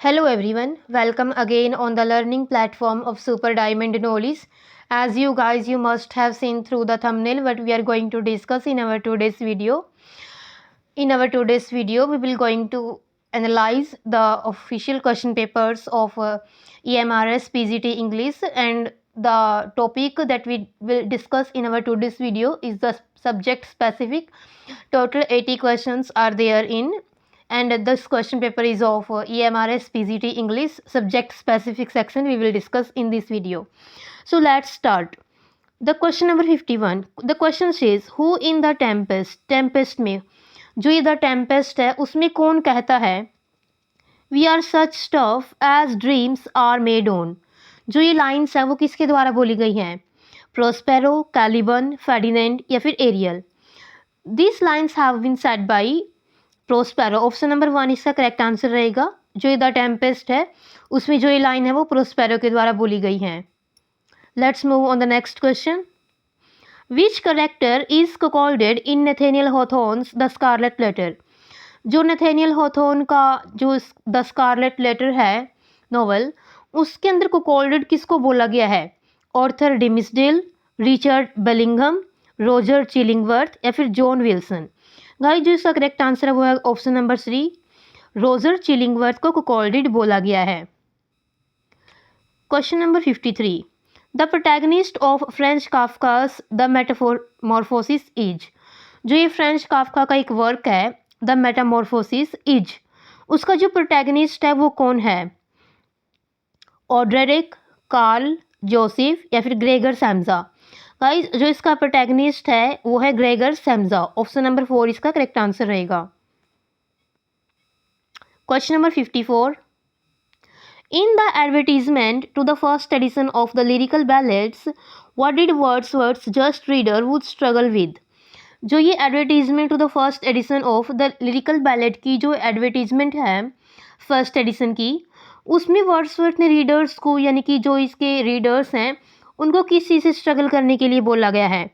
Hello everyone, welcome again on the learning platform of Super Diamond Knowledge. As you guys, you must have seen through the thumbnail what we are going to discuss in our today's video. In our today's video, we will going to analyze the official question papers of EMRS PGT English, and the topic that we will discuss in our today's video is the subject specific. Total 80 questions are there in, and this question paper is of EMRS PGT English subject specific section we will discuss in this video. So let's start. The question number 51. The question says, who in the tempest में जो ये the Tempest है उसमें कौन कहता है we are such stuff as dreams are made on. जो ये लाइन्स हैं वो किसके द्वारा बोली गई हैं? प्रोस्पेरो, कैलिबन, फेर्डिनेंड या फिर Ariel. This lines have been said by Prospero. Option number 1 इसका करेक्ट आंसर रहेगा। जो ये द टेम्पेस्ट है उसमें जो ये लाइन है वो प्रोस्पेरो के द्वारा बोली गई हैं। Let's move on the next question. Which character is cuckolded in Nathaniel Hawthorne's The Scarlet Letter? जो नथेनियल हॉथॉर्न का जो द स्कारलेट लेटर है नॉवल, उसके अंदर कुकोल्डेड किसको बोला गया है? ऑर्थर डिमिसडेल, रिचर्ड बेलिंगम, रोजर चिलिंगवर्थ या फिर जॉन विल्सन। गाइस जो इसका करेक्ट आंसर है वो है ऑप्शन नंबर 3, रोजर चिलिंगवर्थ को कुकोल्डेड बोला गया है। Question number 53. The protagonist of Franz Kafka's the Metamorphosis is. जो ये फ्रेंच काफ्का का एक वर्क है द मेटामॉर्फोसिस इज, उसका जो प्रोटैगनिस्ट है वो कौन है? ऑड्रेरिक, कार्ल, जोसेफ या फिर ग्रेगर सैम्जा। गाइस जो इसका प्रोटैगनिस्ट है वो है ग्रेगर सैम्जा। ऑप्शन नंबर 4 इसका करेक्ट आंसर रहेगा। Question number 54. In the advertisement to the first edition of the lyrical ballads, what did Wordsworth's just reader would struggle with? जो ये advertisement to the first edition of the lyrical ballad की जो advertisement है first edition की, उसमें Wordsworth ने readers को यानी कि जो इसके रीडर्स हैं उनको किस चीज़ से स्ट्रगल करने के लिए बोला गया है?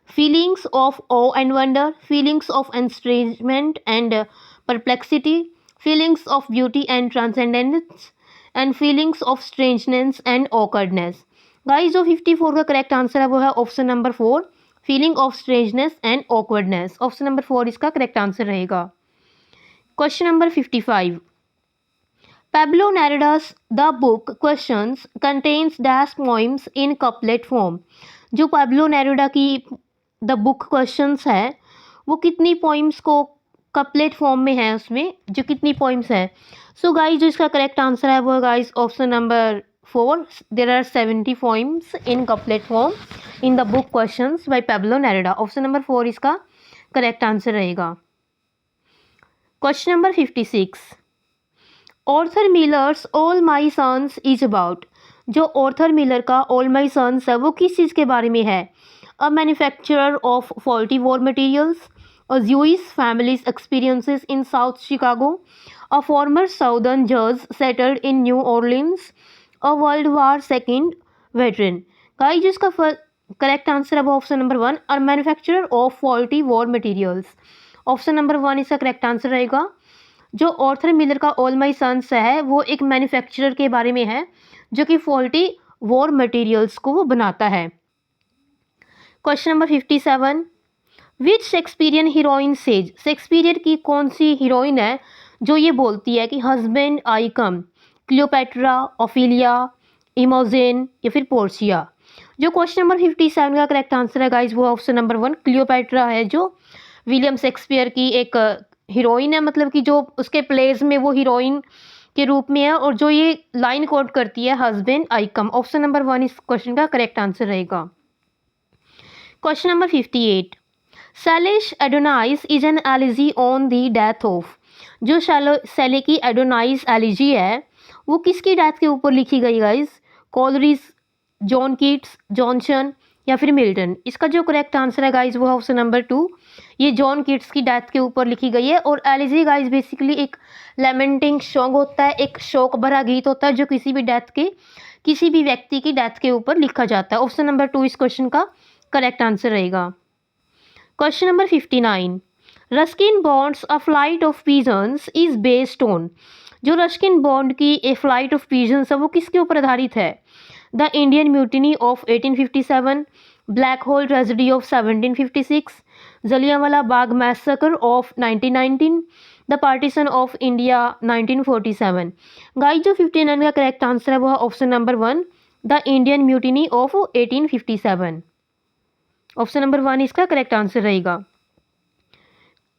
Feelings of awe and wonder, feelings of estrangement and perplexity, feelings of beauty and transcendence and feelings of strangeness and awkwardness. Guys जो 54 का करेक्ट आंसर है वो है option number 4, feeling of strangeness and awkwardness. Option number 4 इसका correct answer रहेगा। Question number 55. Pablo Neruda's The Book Questions contains dash poems in couplet form. जो Pablo Neruda की the book questions है वो कितनी पोइम्स को कपलेट फॉर्म में है, उसमें जो कितनी पोइम्स है? सो गाइस जो इसका करेक्ट आंसर है वो guys option number 4, there are 70 poems in couplet form in the book questions by Pablo Neruda. Option number 4 इसका करेक्ट आंसर रहेगा। Question number 56. Arthur Miller's All My Sons is about. जो Arthur Miller का All My Sons है वो किस चीज़ के बारे में है? A manufacturer of faulty war materials, a Jewish family's experiences in South Chicago, a former Southern judge settled in New Orleans, a World War II veteran। Guys जिसका करेक्ट आंसर है वो option number 1, a manufacturer of faulty war materials। Option number 1 इसका correct answer रहेगा। जो Arthur Miller का All My Sons है वो एक मैन्युफैक्चरर के बारे में है जो कि फॉल्टी वॉर मटेरियल्स को वो बनाता है। Question number 57. विच शेक्सपियरियन हीरोइन सेज। शेक्सपियर की कौन सी हीरोइन है जो ये बोलती है कि husband I come? Cleopatra, Ophelia, Imogen या फिर पोर्शिया। जो क्वेश्चन नंबर 57 का करेक्ट आंसर है गाइज वो ऑप्शन नंबर 1, क्लियोपेट्रा है, जो विलियम शेक्सपियर की एक हीरोइन है, मतलब कि जो उसके प्लेज में वो हीरोइन के रूप में है और जो ये लाइन कोट करती है husband I come. Option number 1 इस क्वेश्चन का करेक्ट आंसर रहेगा। Question number 58. Shelley's Adonais is an elegy on the death of. जो सेले की एडोनाइस एलिजी है वो किसकी डेथ के ऊपर लिखी गई guys? Coleridge, John Keats, Johnson या फिर मिल्टन। इसका जो करेक्ट आंसर है गाइस वो है ऑप्शन नंबर 2, ये जॉन कीट्स की डेथ के ऊपर लिखी गई है। और एलिजी गाइस बेसिकली एक लेमेंटिंग सॉन्ग होता है, एक शोक भरा गीत होता है जो किसी भी डेथ के किसी भी व्यक्ति की डेथ के ऊपर लिखा जाता है। ऑप्शन नंबर 2 इस क्वेश्चन का करेक्ट आंसर रहेगा। Question number 59. Ruskin Bond's A Flight of Pigeons is based on. जो रस्किन बॉन्ड की ए फ्लाइट ऑफ पिजन्स है वो किसके ऊपर आधारित है? The Indian mutiny of 1857, black hole tragedy of 1756, Jallianwala Bagh massacre of 1919, the partition of India 1947। Guys जो 59 का करेक्ट आंसर है वो है option number 1, the Indian mutiny of 1857। Option number 1 इसका करेक्ट आंसर रहेगा।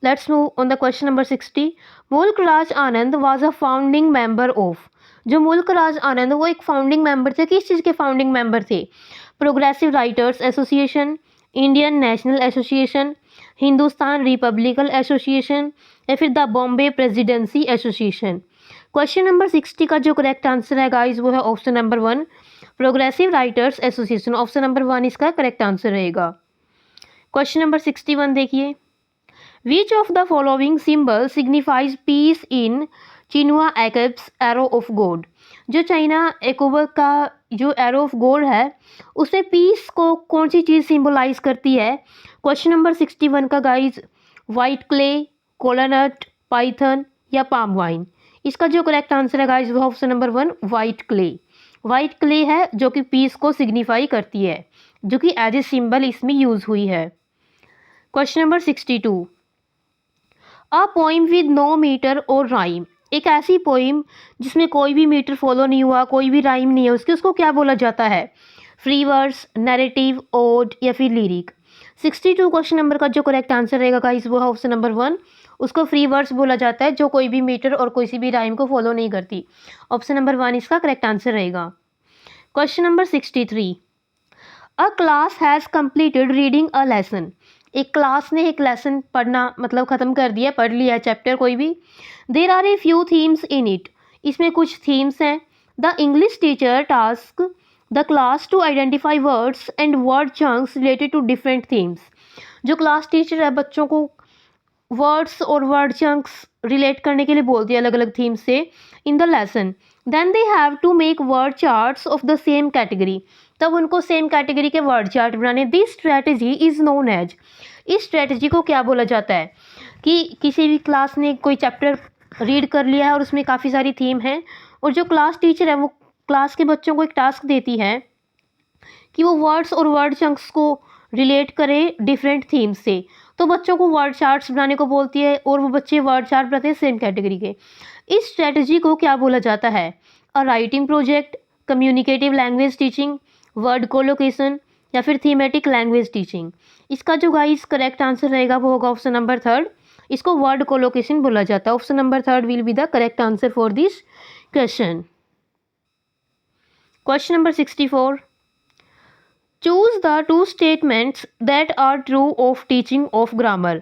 Let's move on the question number 60। Mulk Raj Anand was a founding member of. जो मुल्क राज आनंद वो एक फाउंडिंग मेंबर थे, किस चीज़ के फाउंडिंग मेंबर थे? Progressive writers association, Indian national association, Hindustan republican association या फिर the Bombay presidency association. Question number 60 का जो करेक्ट आंसर है गाइस वो है option number 1, progressive writers association. Option number 1 इसका करेक्ट आंसर रहेगा। क्वेश्चन नंबर 61 देखिए, which of the following symbol signifies peace in Chinua Achebe's arrow of God. जो Chinua एकोबर का जो एरो ऑफ गॉड है उसमें पीस को कौन सी चीज़ सिंबलाइज करती है? क्वेश्चन नंबर 61 का गाइज, वाइट क्ले, कोलानट, पाइथन या पाम वाइन। इसका जो करेक्ट आंसर है गाइज वो option number 1, white clay. White clay है जो कि पीस को सिग्निफाई करती है, जो कि एज ए सिंबल इसमें यूज हुई है। Question number 62, a poem with no metre और राइम। एक ऐसी पोइम जिसमें कोई भी मीटर फॉलो नहीं हुआ, कोई भी राइम नहीं है उसको क्या बोला जाता है? फ्री वर्स, नैरेटिव, ओड या फिर लिरिक। 62 क्वेश्चन नंबर का जो करेक्ट आंसर रहेगा गाइस वो है ऑप्शन नंबर 1, उसको फ्री वर्स बोला जाता है जो कोई भी मीटर और कोई सी भी राइम को फॉलो नहीं करती। ऑप्शन नंबर 1 इसका करेक्ट आंसर रहेगा। Question number 63, a class has completed reading a lesson. एक क्लास ने एक लेसन पढ़ना मतलब ख़त्म कर दिया, पढ़ लिया चैप्टर कोई भी। There are a few themes in it. इसमें कुछ थीम्स हैं। The English teacher task the class to identify words and word chunks related to different themes. जो क्लास टीचर है बच्चों को वर्ड्स और वर्ड चंक्स रिलेट करने के लिए बोलती है अलग अलग थीम से in the lesson. Then they have to make word charts of the same category. तब उनको सेम कैटेगरी के वर्ड चार्ट बनाने। This strategy is known as. इस स्ट्रेटजी को क्या बोला जाता है? कि किसी भी क्लास ने कोई चैप्टर रीड कर लिया है और उसमें काफ़ी सारी थीम है और जो क्लास टीचर है वो क्लास के बच्चों को एक टास्क देती है कि वो वर्ड्स और वर्ड चंक्स को रिलेट करे डिफरेंट थीम्स से। तो बच्चों को वर्ड चार्ट्स बनाने को बोलती है और वो बच्चे वर्ड चार्ट बनाते हैं सेम कैटेगरी के। इस स्ट्रेटजी को क्या बोला जाता है? A writing project, communicative language teaching, word collocation या फिर थीमेटिक लैंग्वेज टीचिंग। इसका जो गाइस करेक्ट आंसर रहेगा वो होगा ऑप्शन नंबर 3, इसको वर्ड कोलोकेशन बोला जाता है। Option number 3 will be the correct answer for this question. Question number 64, choose the two statements that are true of teaching of grammar.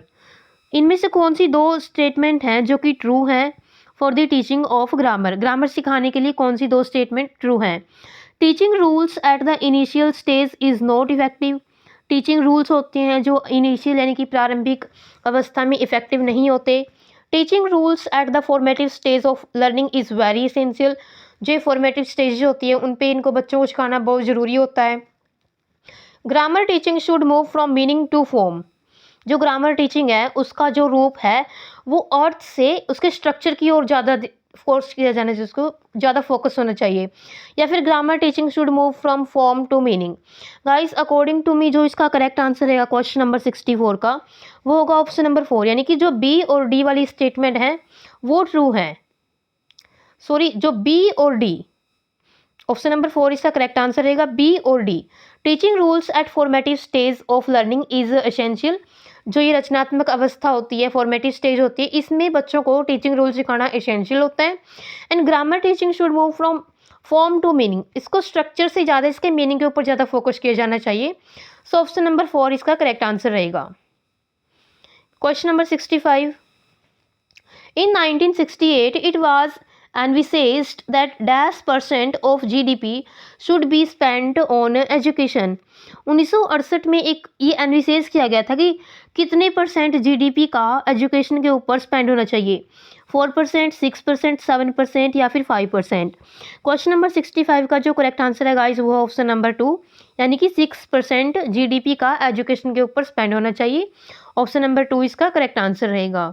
इनमें से कौन सी दो स्टेटमेंट हैं जो कि ट्रू हैं for the teaching of grammar. Grammar सिखाने के लिए कौन सी दो स्टेटमेंट ट्रू हैं? Teaching rules at the initial stage is not effective. Teaching rules होते हैं जो इनिशियल यानी कि प्रारंभिक अवस्था में इफेक्टिव नहीं होते। Teaching rules at the formative stage of learning is very essential. जो फॉर्मेटिव स्टेज होती है उन पे इनको बच्चों को सिखाना बहुत ज़रूरी होता है। Grammar teaching should move from meaning to form. जो ग्रामर टीचिंग है उसका जो रूप है वो अर्थ से उसके स्ट्रक्चर की ओर ज़्यादा फोर्स किया जाने से उसको ज़्यादा फोकस होना चाहिए। या फिर grammar teaching should move from form to meaning. Guys according to me जो इसका करेक्ट आंसर रहेगा क्वेश्चन नंबर 64 का वो होगा ऑप्शन नंबर 4, यानी कि जो बी और डी वाली स्टेटमेंट है वो ट्रू है। सॉरी, जो बी और डी, ऑप्शन नंबर 4 इसका करेक्ट आंसर रहेगा बी और D. Teaching rules at formative stage of learning is essential. जो ये रचनात्मक अवस्था होती है, फॉर्मेटिव स्टेज होती है, इसमें बच्चों को टीचिंग रूल सिखाना एसेंशियल होता है। And grammar teaching should move from form to meaning. इसको स्ट्रक्चर से ज़्यादा इसके मीनिंग के ऊपर ज़्यादा फोकस किया जाना चाहिए। सो ऑप्शन नंबर 4 इसका करेक्ट आंसर रहेगा। Question number 65, in 1968 it was envisaged that -% of GDP should be spent on education। 1968 में एक ये एनविसेज किया गया था कि कितने परसेंट जीडीपी का एजुकेशन के ऊपर स्पेंड होना चाहिए। 4%, 6%, 7% या फिर 5%। क्वेश्चन नंबर 65 का जो करेक्ट आंसर है गाइस वो ऑप्शन नंबर 2, यानी कि 6% जीडीपी का एजुकेशन के ऊपर स्पेंड होना चाहिए। ऑप्शन नंबर 2 इसका करेक्ट आंसर रहेगा।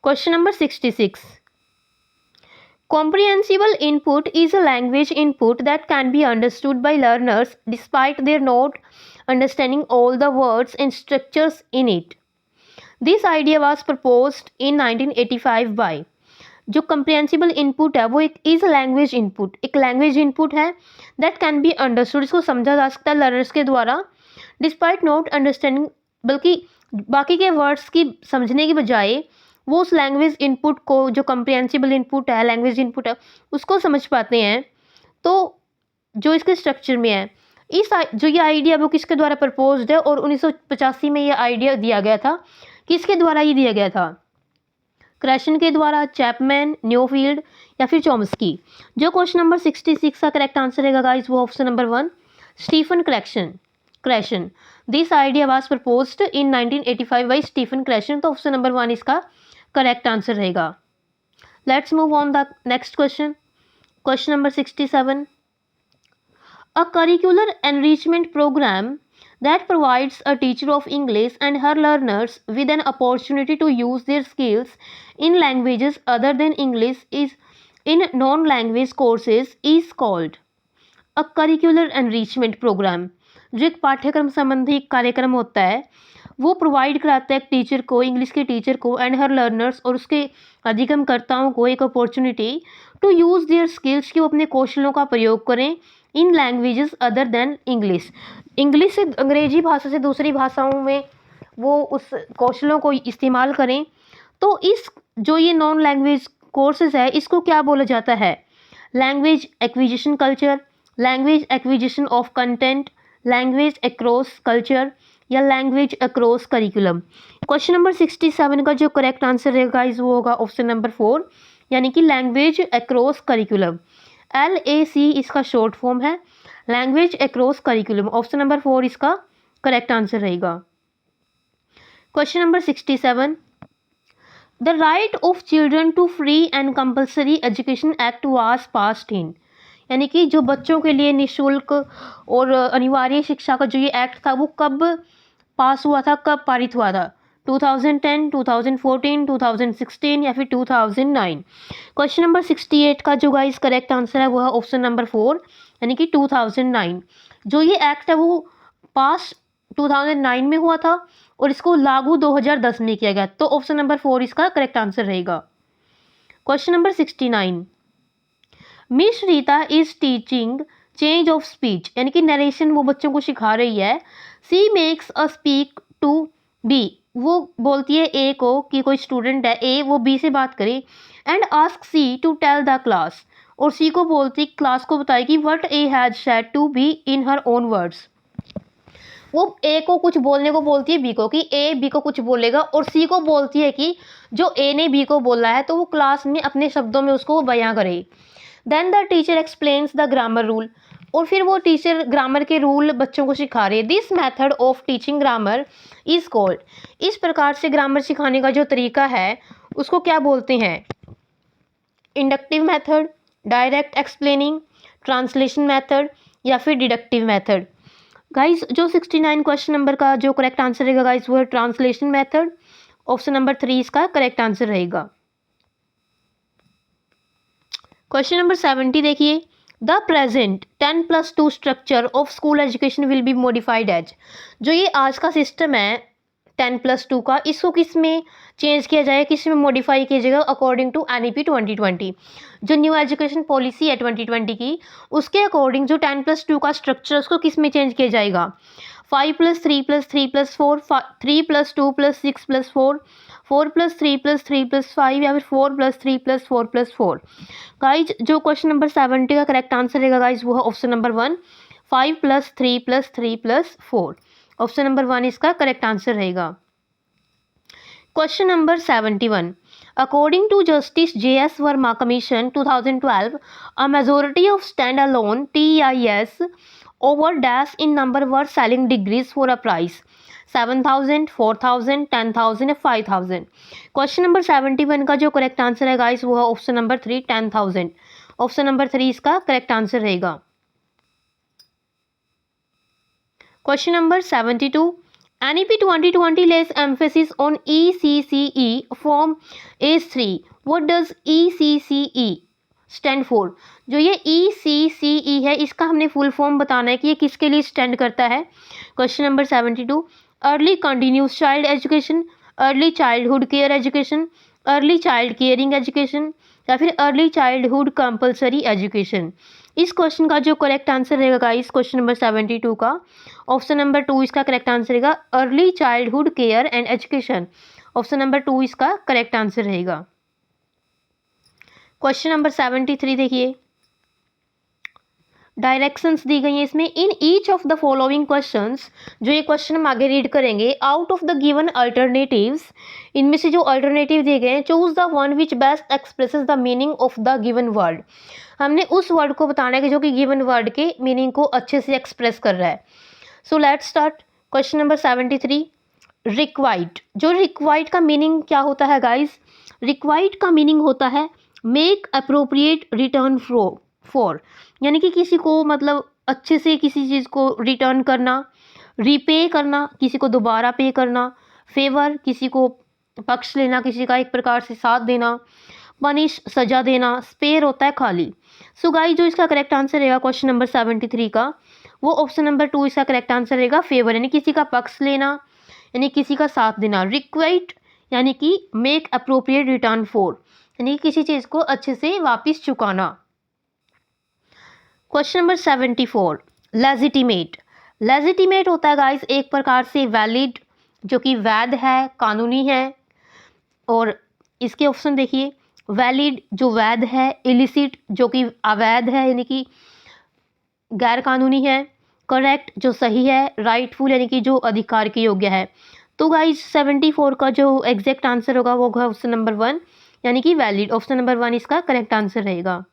Question number 66, Comprehensible input is a language input that can be understood by learners despite their not understanding all the words and structures in it. This idea was proposed in 1985 by जो कंप्रिहेंसिबल input है वो एक is language input, एक language input है that can be understood, इसको समझा जा सकता है लर्नर्स के द्वारा डिस्पाइट नॉट अंडरस्टैंडिंग, बल्कि बाकी के वर्ड्स की समझने की बजाय वो उस लैंग्वेज इनपुट को, जो कंप्रिहेंसिबल इनपुट है, लैंग्वेज इनपुट है, उसको समझ पाते हैं। तो जो इसके स्ट्रक्चर में है, जो ये आइडिया वो किसके द्वारा प्रपोज्ड है और 1985 में ये आइडिया दिया गया था। किसके द्वारा ये दिया गया था? क्रैशन के द्वारा, चैपमैन, न्यूफील्ड या फिर चॉम्स्की। जो क्वेश्चन नंबर 66 का करेक्ट आंसर रहेगा गाइस वो option number 1 Stephen Krashen. This idea was proposed in 1985 by Stephen Krashen. तो ऑप्शन नंबर 1 इसका करेक्ट आंसर रहेगा। Let's move on the next question. Question number 67, a curricular enrichment programme that provides a teacher of English and her learners with an opportunity to use their skills in languages other than English is in non-language courses is called a curricular enrichment program। जो एक पाठ्यक्रम संबंधी कार्यक्रम होता है वो provide कराता है एक टीचर को, इंग्लिश के टीचर को एंड हर लर्नर्स और उसके अधिगमकर्ताओं को एक opportunity to use their skills कि वो अपने कौशलों का प्रयोग करें in languages other than English, English से, अंग्रेजी भाषा से दूसरी भाषाओं में वो उस कौशलों को इस्तेमाल करें। तो इस जो ये नॉन लैंग्वेज कोर्सेज है इसको क्या बोला जाता है? Language acquisition culture, language acquisition of content, language across culture या language across curriculum. Question number 67 का जो करेक्ट आंसर रहेगा गाइस वो होगा ऑप्शन नंबर 4 यानी कि लैंग्वेज अक्रॉस करिकुलम। LAC इसका शॉर्ट फॉर्म है, language across curriculum. Option number 4 इसका करेक्ट आंसर रहेगा। Question number 67, the right of children to free and compulsory education act was passed in, यानी कि जो बच्चों के लिए निःशुल्क और अनिवार्य शिक्षा का जो ये एक्ट था वो कब पास हुआ था, कब पारित हुआ था? 2010, 2014, 2016 या फिर 2009। क्वेश्चन नंबर 68 का जो गाइस करेक्ट आंसर है वो है ऑप्शन नंबर 4 यानी कि 2009। जो ये एक्ट है वो पास 2009 में हुआ था और इसको लागू 2010 में किया गया। तो ऑप्शन नंबर 4 इसका करेक्ट आंसर रहेगा। Question number 69, miss Rita is teaching change of speech, यानी कि नरेशन वो बच्चों को सिखा रही है। She makes a speak to be, वो बोलती है ए को कि कोई स्टूडेंट है ए वो बी से बात करे and ask C to tell the class, और सी को बोलती क्लास को बताए कि what A has said to B in her own words. वो ए को कुछ बोलने को बोलती है बी को कि ए बी को कुछ बोलेगा, और सी को बोलती है कि जो ए ने बी को बोला है तो वो क्लास में अपने शब्दों में उसको बयां करे। Then the teacher explains the grammar rule, और फिर वो टीचर ग्रामर के रूल बच्चों को सिखा रही है। This method of teaching grammar is called, इस प्रकार से ग्रामर सिखाने का जो तरीका है उसको क्या बोलते हैं? Inductive method, direct explaining, translation method या फिर डिडक्टिव मेथड। गाइस जो 69 क्वेश्चन नंबर का जो करेक्ट आंसर रहेगा गाइस वो है ट्रांसलेशन मेथड। ऑप्शन नंबर 3 इसका करेक्ट आंसर रहेगा। क्वेश्चन नंबर 70 देखिए, the present 10+2 structure of school education will be modified as, जो ये आज का सिस्टम है 10+2 का, इसको किस में चेंज किया जाएगा, किस में मॉडिफाई किया जाएगा अकॉर्डिंग टू NEP 2020। जो न्यू एजुकेशन पॉलिसी है 2020 की, उसके अकॉर्डिंग जो 10+2 का स्ट्रक्चर उसको किस में चेंज किया जाएगा? 5+3+3+4, 3+2+6+4, 4+3+3+5 या फिर 4+3+4+4। गाइज जो क्वेश्चन नंबर 70 का करेक्ट आंसर रहेगा गाइज वो है ऑप्शन नंबर 1 5+3+3+4। ऑप्शन नंबर 1 इसका करेक्ट आंसर रहेगा। Question number 71, according to justice JS Verma commission 2012, a majority of stand alone TIS over dash in number were selling degrees for a price 7,000, 4,000, 10,000 या 5,000। Question number 71 का जो correct answer है guys वो है option number 3 10,000। Option number 3 इसका correct answer रहेगा। Question number 72, NEP 2020 lays emphasis on ECCE form ACE 3। What does ECCE stand for. जो ये ECCE है, इसका हमने फुल फॉर्म बताना है कि ये किसके लिए स्टैंड करता है। Question number 72, early continuous child education, early childhood care education, early child caring education, या फिर अर्ली चाइल्डहुड कंपल्सरी एजुकेशन। इस क्वेश्चन का जो करेक्ट आंसर रहेगा गाइस, क्वेश्चन नंबर 72 का ऑप्शन नंबर 2 इसका करेक्ट आंसर रहेगा, early childhood care and education. Option number 2 इसका करेक्ट आंसर रहेगा। क्वेश्चन नंबर 73 देखिए, डायरेक्शंस दी गई हैं इसमें। In each of the following questions, जो ये क्वेश्चन हम आगे रीड करेंगे, out of the given alternatives, इनमें से जो अल्टरनेटिव दिए गए हैं, choose the one which best expresses the meaning of the given word. हमने उस वर्ड को बताना है कि जो कि गिवन वर्ड के मीनिंग को अच्छे से एक्सप्रेस कर रहा है। So let's start. Question number 73, रिक्वाइट। जो रिक्वाइट का मीनिंग क्या होता है गाइस? रिक्वाइट का मीनिंग होता है मेक अप्रोप्रिएट रिटर्न फॉर, यानी कि किसी को मतलब अच्छे से किसी चीज़ को रिटर्न करना, रीपे करना, किसी को दोबारा पे करना, फेवर किसी को पक्ष लेना, किसी का एक प्रकार से साथ देना, पनिश सजा देना, स्पेयर होता है खाली। सो गाइस जो इसका करेक्ट आंसर रहेगा क्वेश्चन नंबर 73 का, वो ऑप्शन नंबर 2 इसका करेक्ट आंसर रहेगा, फेवर, यानी किसी का पक्ष लेना, यानी किसी का साथ देना। रिक्वाइट यानी कि मेक अप्रोप्रिएट रिटर्न फॉर, यानी किसी चीज़ को अच्छे से वापस चुकाना। Question number 74, legitimate. लेजिटिमेट होता है गाइस एक प्रकार से वैलिड, जो कि वैध है, कानूनी है। और इसके ऑप्शन देखिए, वैलिड जो वैध है, इलिसिट जो कि अवैध है यानी कि गैर कानूनी है, करेक्ट जो सही है, राइटफुल यानी कि जो अधिकार के योग्य है। तो गाइस 74 का जो एग्जैक्ट आंसर होगा वो होगा ऑप्शन नंबर 1 यानी कि वैलिड। ऑप्शन नंबर 1 इसका करेक्ट आंसर रहेगा।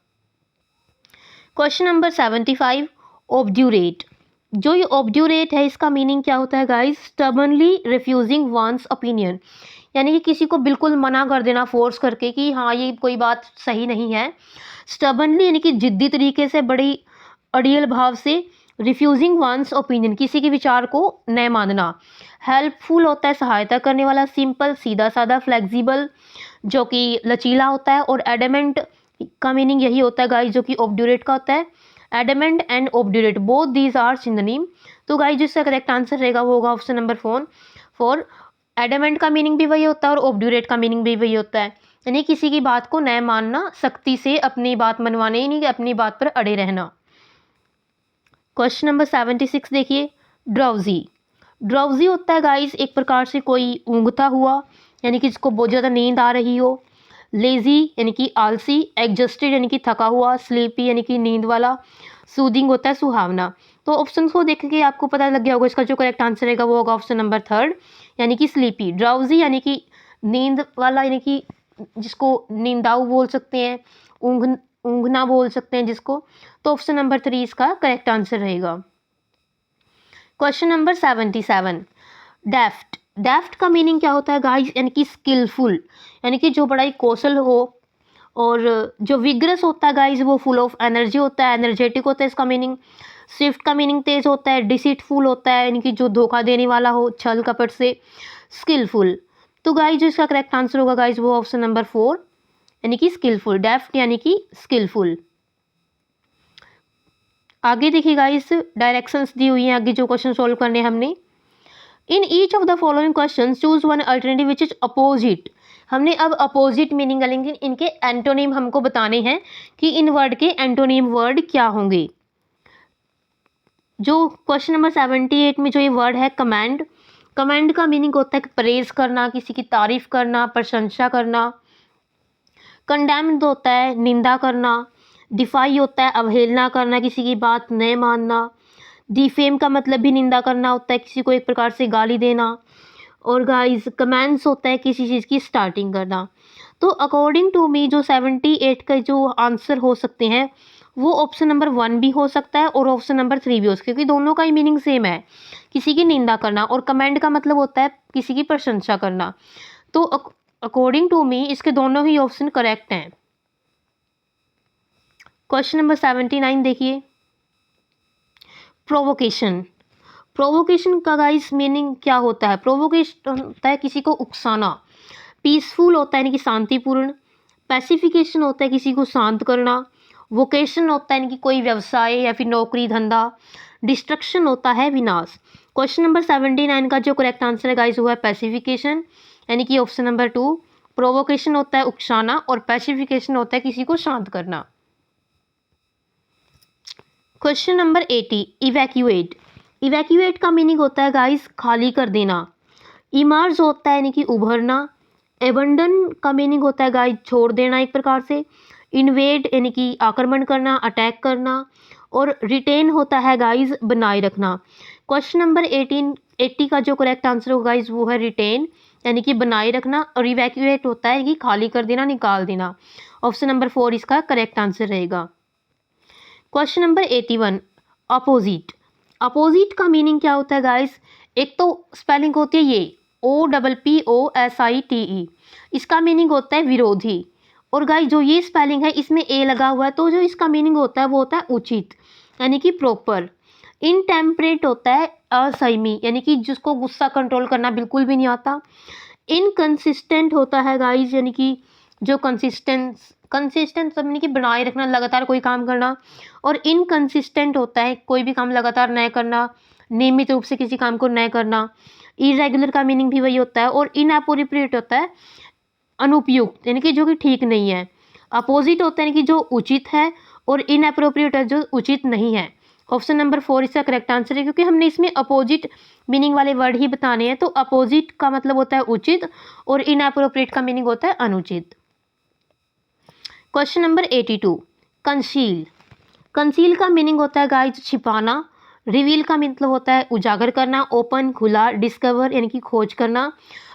Question number 75, obdurate. जो ये ऑब्ड्यूरेट है इसका मीनिंग क्या होता है गाइस? स्टबर्नली रिफ्यूजिंग वंस ओपिनियन, यानी कि किसी को बिल्कुल मना कर देना फोर्स करके कि हाँ ये कोई बात सही नहीं है। स्टबर्नली यानी कि जिद्दी तरीके से, बड़ी अड़ियल भाव से। रिफ्यूजिंग वंस ओपिनियन किसी के विचार को न मानना। हेल्पफुल होता है सहायता करने वाला। सिंपल सीधा साधा। फ्लेक्सिबल जो कि लचीला होता है। और एडमेंट का मीनिंग यही होता है गाइस जो कि ऑब्ड्यूरेट का होता है। Adamant and obdurate both these are synonym. तो गाइस जिसका करेक्ट आंसर रहेगा वो होगा ऑप्शन नंबर 4। एडमेंट का मीनिंग भी वही होता है और ऑब्ड्यूरेट का मीनिंग भी वही होता है, यानी किसी की बात को न मानना, सख्ती से अपनी बात मनवाने, यानी कि अपनी बात पर अड़े रहना। क्वेश्चन नंबर 76 देखिए, ड्राउजी। ड्राउजी होता है गाइस एक प्रकार से कोई ऊँघता हुआ, यानी कि जिसको बहुत ज़्यादा नींद आ रही हो। लेजी यानी कि आलसी। एडजस्टेड यानी कि थका हुआ। स्लीपी यानी कि नींद वाला। सूदिंग होता है सुहावना। तो ऑप्शन को देख के आपको पता लग गया होगा इसका जो करेक्ट आंसर रहेगा वो होगा ऑप्शन नंबर 3 यानी कि स्लीपी। ड्राउजी यानी कि नींद वाला, यानी कि जिसको नींदाऊ बोल सकते हैं, ऊँघना बोल सकते हैं जिसको। तो ऑप्शन नंबर 3 इसका करेक्ट आंसर रहेगा। Question number 77, डेफ्ट। डेफ्ट का मीनिंग क्या होता है गाइस? यानी कि स्किलफुल, यानी कि जो बड़ा ही कौशल हो। और जो विग्रस होता है गाइस वो फुल ऑफ एनर्जी होता है, एनर्जेटिक होता है इसका मीनिंग। स्विफ्ट का मीनिंग तेज होता है। डिसीटफुल होता है यानी कि जो धोखा देने वाला हो छल कपट से। स्किलफुल। तो गाइस जो इसका करेक्ट आंसर होगा गाइस वो ऑप्शन नंबर 4 यानी कि स्किलफुल। डेफ्ट यानी कि स्किलफुल। आगे देखिए गाइस डायरेक्शंस दी हुई हैं आगे जो क्वेश्चन सोल्व करने हमने। In each of the following question choose one alternative which is opposite. हमने अब अपोजिट मीनिंग लेंगे, इनके एंटोनिम हमको बताने हैं कि इन वर्ड के एंटोनिम वर्ड क्या होंगे। जो क्वेश्चन नंबर 78 में जो ये वर्ड है कमेंड। कमेंड का मीनिंग होता है प्रेज करना, किसी की तारीफ करना, प्रशंसा करना। कंडेम्ड होता है निंदा करना। डिफाई होता है अवहेलना करना, किसी की बात न मानना। डिफेम का मतलब भी निंदा करना होता है, किसी को एक प्रकार से गाली देना। और गाइस कमेंट्स होता है किसी चीज़ की स्टार्टिंग करना। तो अकॉर्डिंग टू मी जो 78 का जो आंसर हो सकते हैं वो ऑप्शन नंबर 1 भी हो सकता है और ऑप्शन नंबर 3 भी हो सकता है, क्योंकि दोनों का ही मीनिंग सेम है, किसी की निंदा करना। और कमेंट का मतलब होता है किसी की प्रशंसा करना। तो अकॉर्डिंग टू मी इसके दोनों ही ऑप्शन करेक्ट हैं। क्वेश्चन नंबर 79 देखिए, प्रोवोकेशन। प्रोवोकेशन का गाइस मीनिंग क्या होता है? प्रोवोकेशन होता है किसी को उकसाना। पीसफुल होता है यानी कि शांतिपूर्ण। पैसिफिकेशन होता है किसी को शांत करना। वोकेशन होता है यानी कि कोई व्यवसाय या फिर नौकरी धंधा। डिस्ट्रक्शन होता है विनाश। क्वेश्चन नंबर 79 का जो करेक्ट आंसर है गाइस वो है पैसिफिकेशन, यानी कि ऑप्शन नंबर 2। प्रोवोकेशन होता है उकसाना और पैसिफिकेशन होता है किसी को शांत करना। Question number 80 evacuate. इवैक्यूएट का मीनिंग होता है गाइस खाली कर देना। इमर्ज होता है यानी कि उभरना। एबंडन का मीनिंग होता है गाइस छोड़ देना एक प्रकार से। इन्वेड यानी कि आक्रमण करना, अटैक करना। और रिटेन होता है गाइस बनाए रखना। क्वेश्चन नंबर 80 का जो करेक्ट आंसर होगा गाइस वो है रिटेन, यानी कि बनाए रखना। और इवैक्यूएट होता है कि खाली कर देना, निकाल देना। ऑप्शन नंबर 4 इसका करेक्ट आंसर रहेगा। Question number 81 opposite. अपोजिट का मीनिंग क्या होता है गाइस? एक तो स्पेलिंग होती है ये OPPOSITE, इसका मीनिंग होता है विरोधी। और गाइस जो ये स्पेलिंग है इसमें ए लगा हुआ है, तो जो इसका मीनिंग होता है वो होता है उचित, यानी कि प्रॉपर। इनटेम्परेट होता है असंयमी, यानी कि जिसको गुस्सा कंट्रोल करना बिल्कुल भी नहीं आता। इनकंसिस्टेंट होता है गाइस, यानी कि जो कंसिस्टेंट यानी कि बनाए रखना, लगातार कोई काम करना। और इनकंसिस्टेंट होता है कोई भी काम लगातार न करना, नियमित रूप से किसी काम को न करना। इरेगुलर का मीनिंग भी वही होता है। और इनएप्रोप्रिएट होता है अनुपयुक्त, यानी कि जो कि ठीक नहीं है। अपोजिट होता है यानी कि जो उचित है। और इनएप्रोप्रिएट है जो उचित नहीं है। ऑप्शन नंबर 4 इसका करेक्ट आंसर है, क्योंकि हमने इसमें अपोजिट मीनिंग वाले वर्ड ही बताने हैं। तो अपोजिट का मतलब होता है उचित और इनएप्रोप्रिएट का मीनिंग होता है अनुचित। Question number 82 conceal. कंसील का मीनिंग होता है गाइस छिपाना। रिवील का मतलब होता है उजागर करना, ओपन खुला, डिस्कवर यानी कि खोज करना,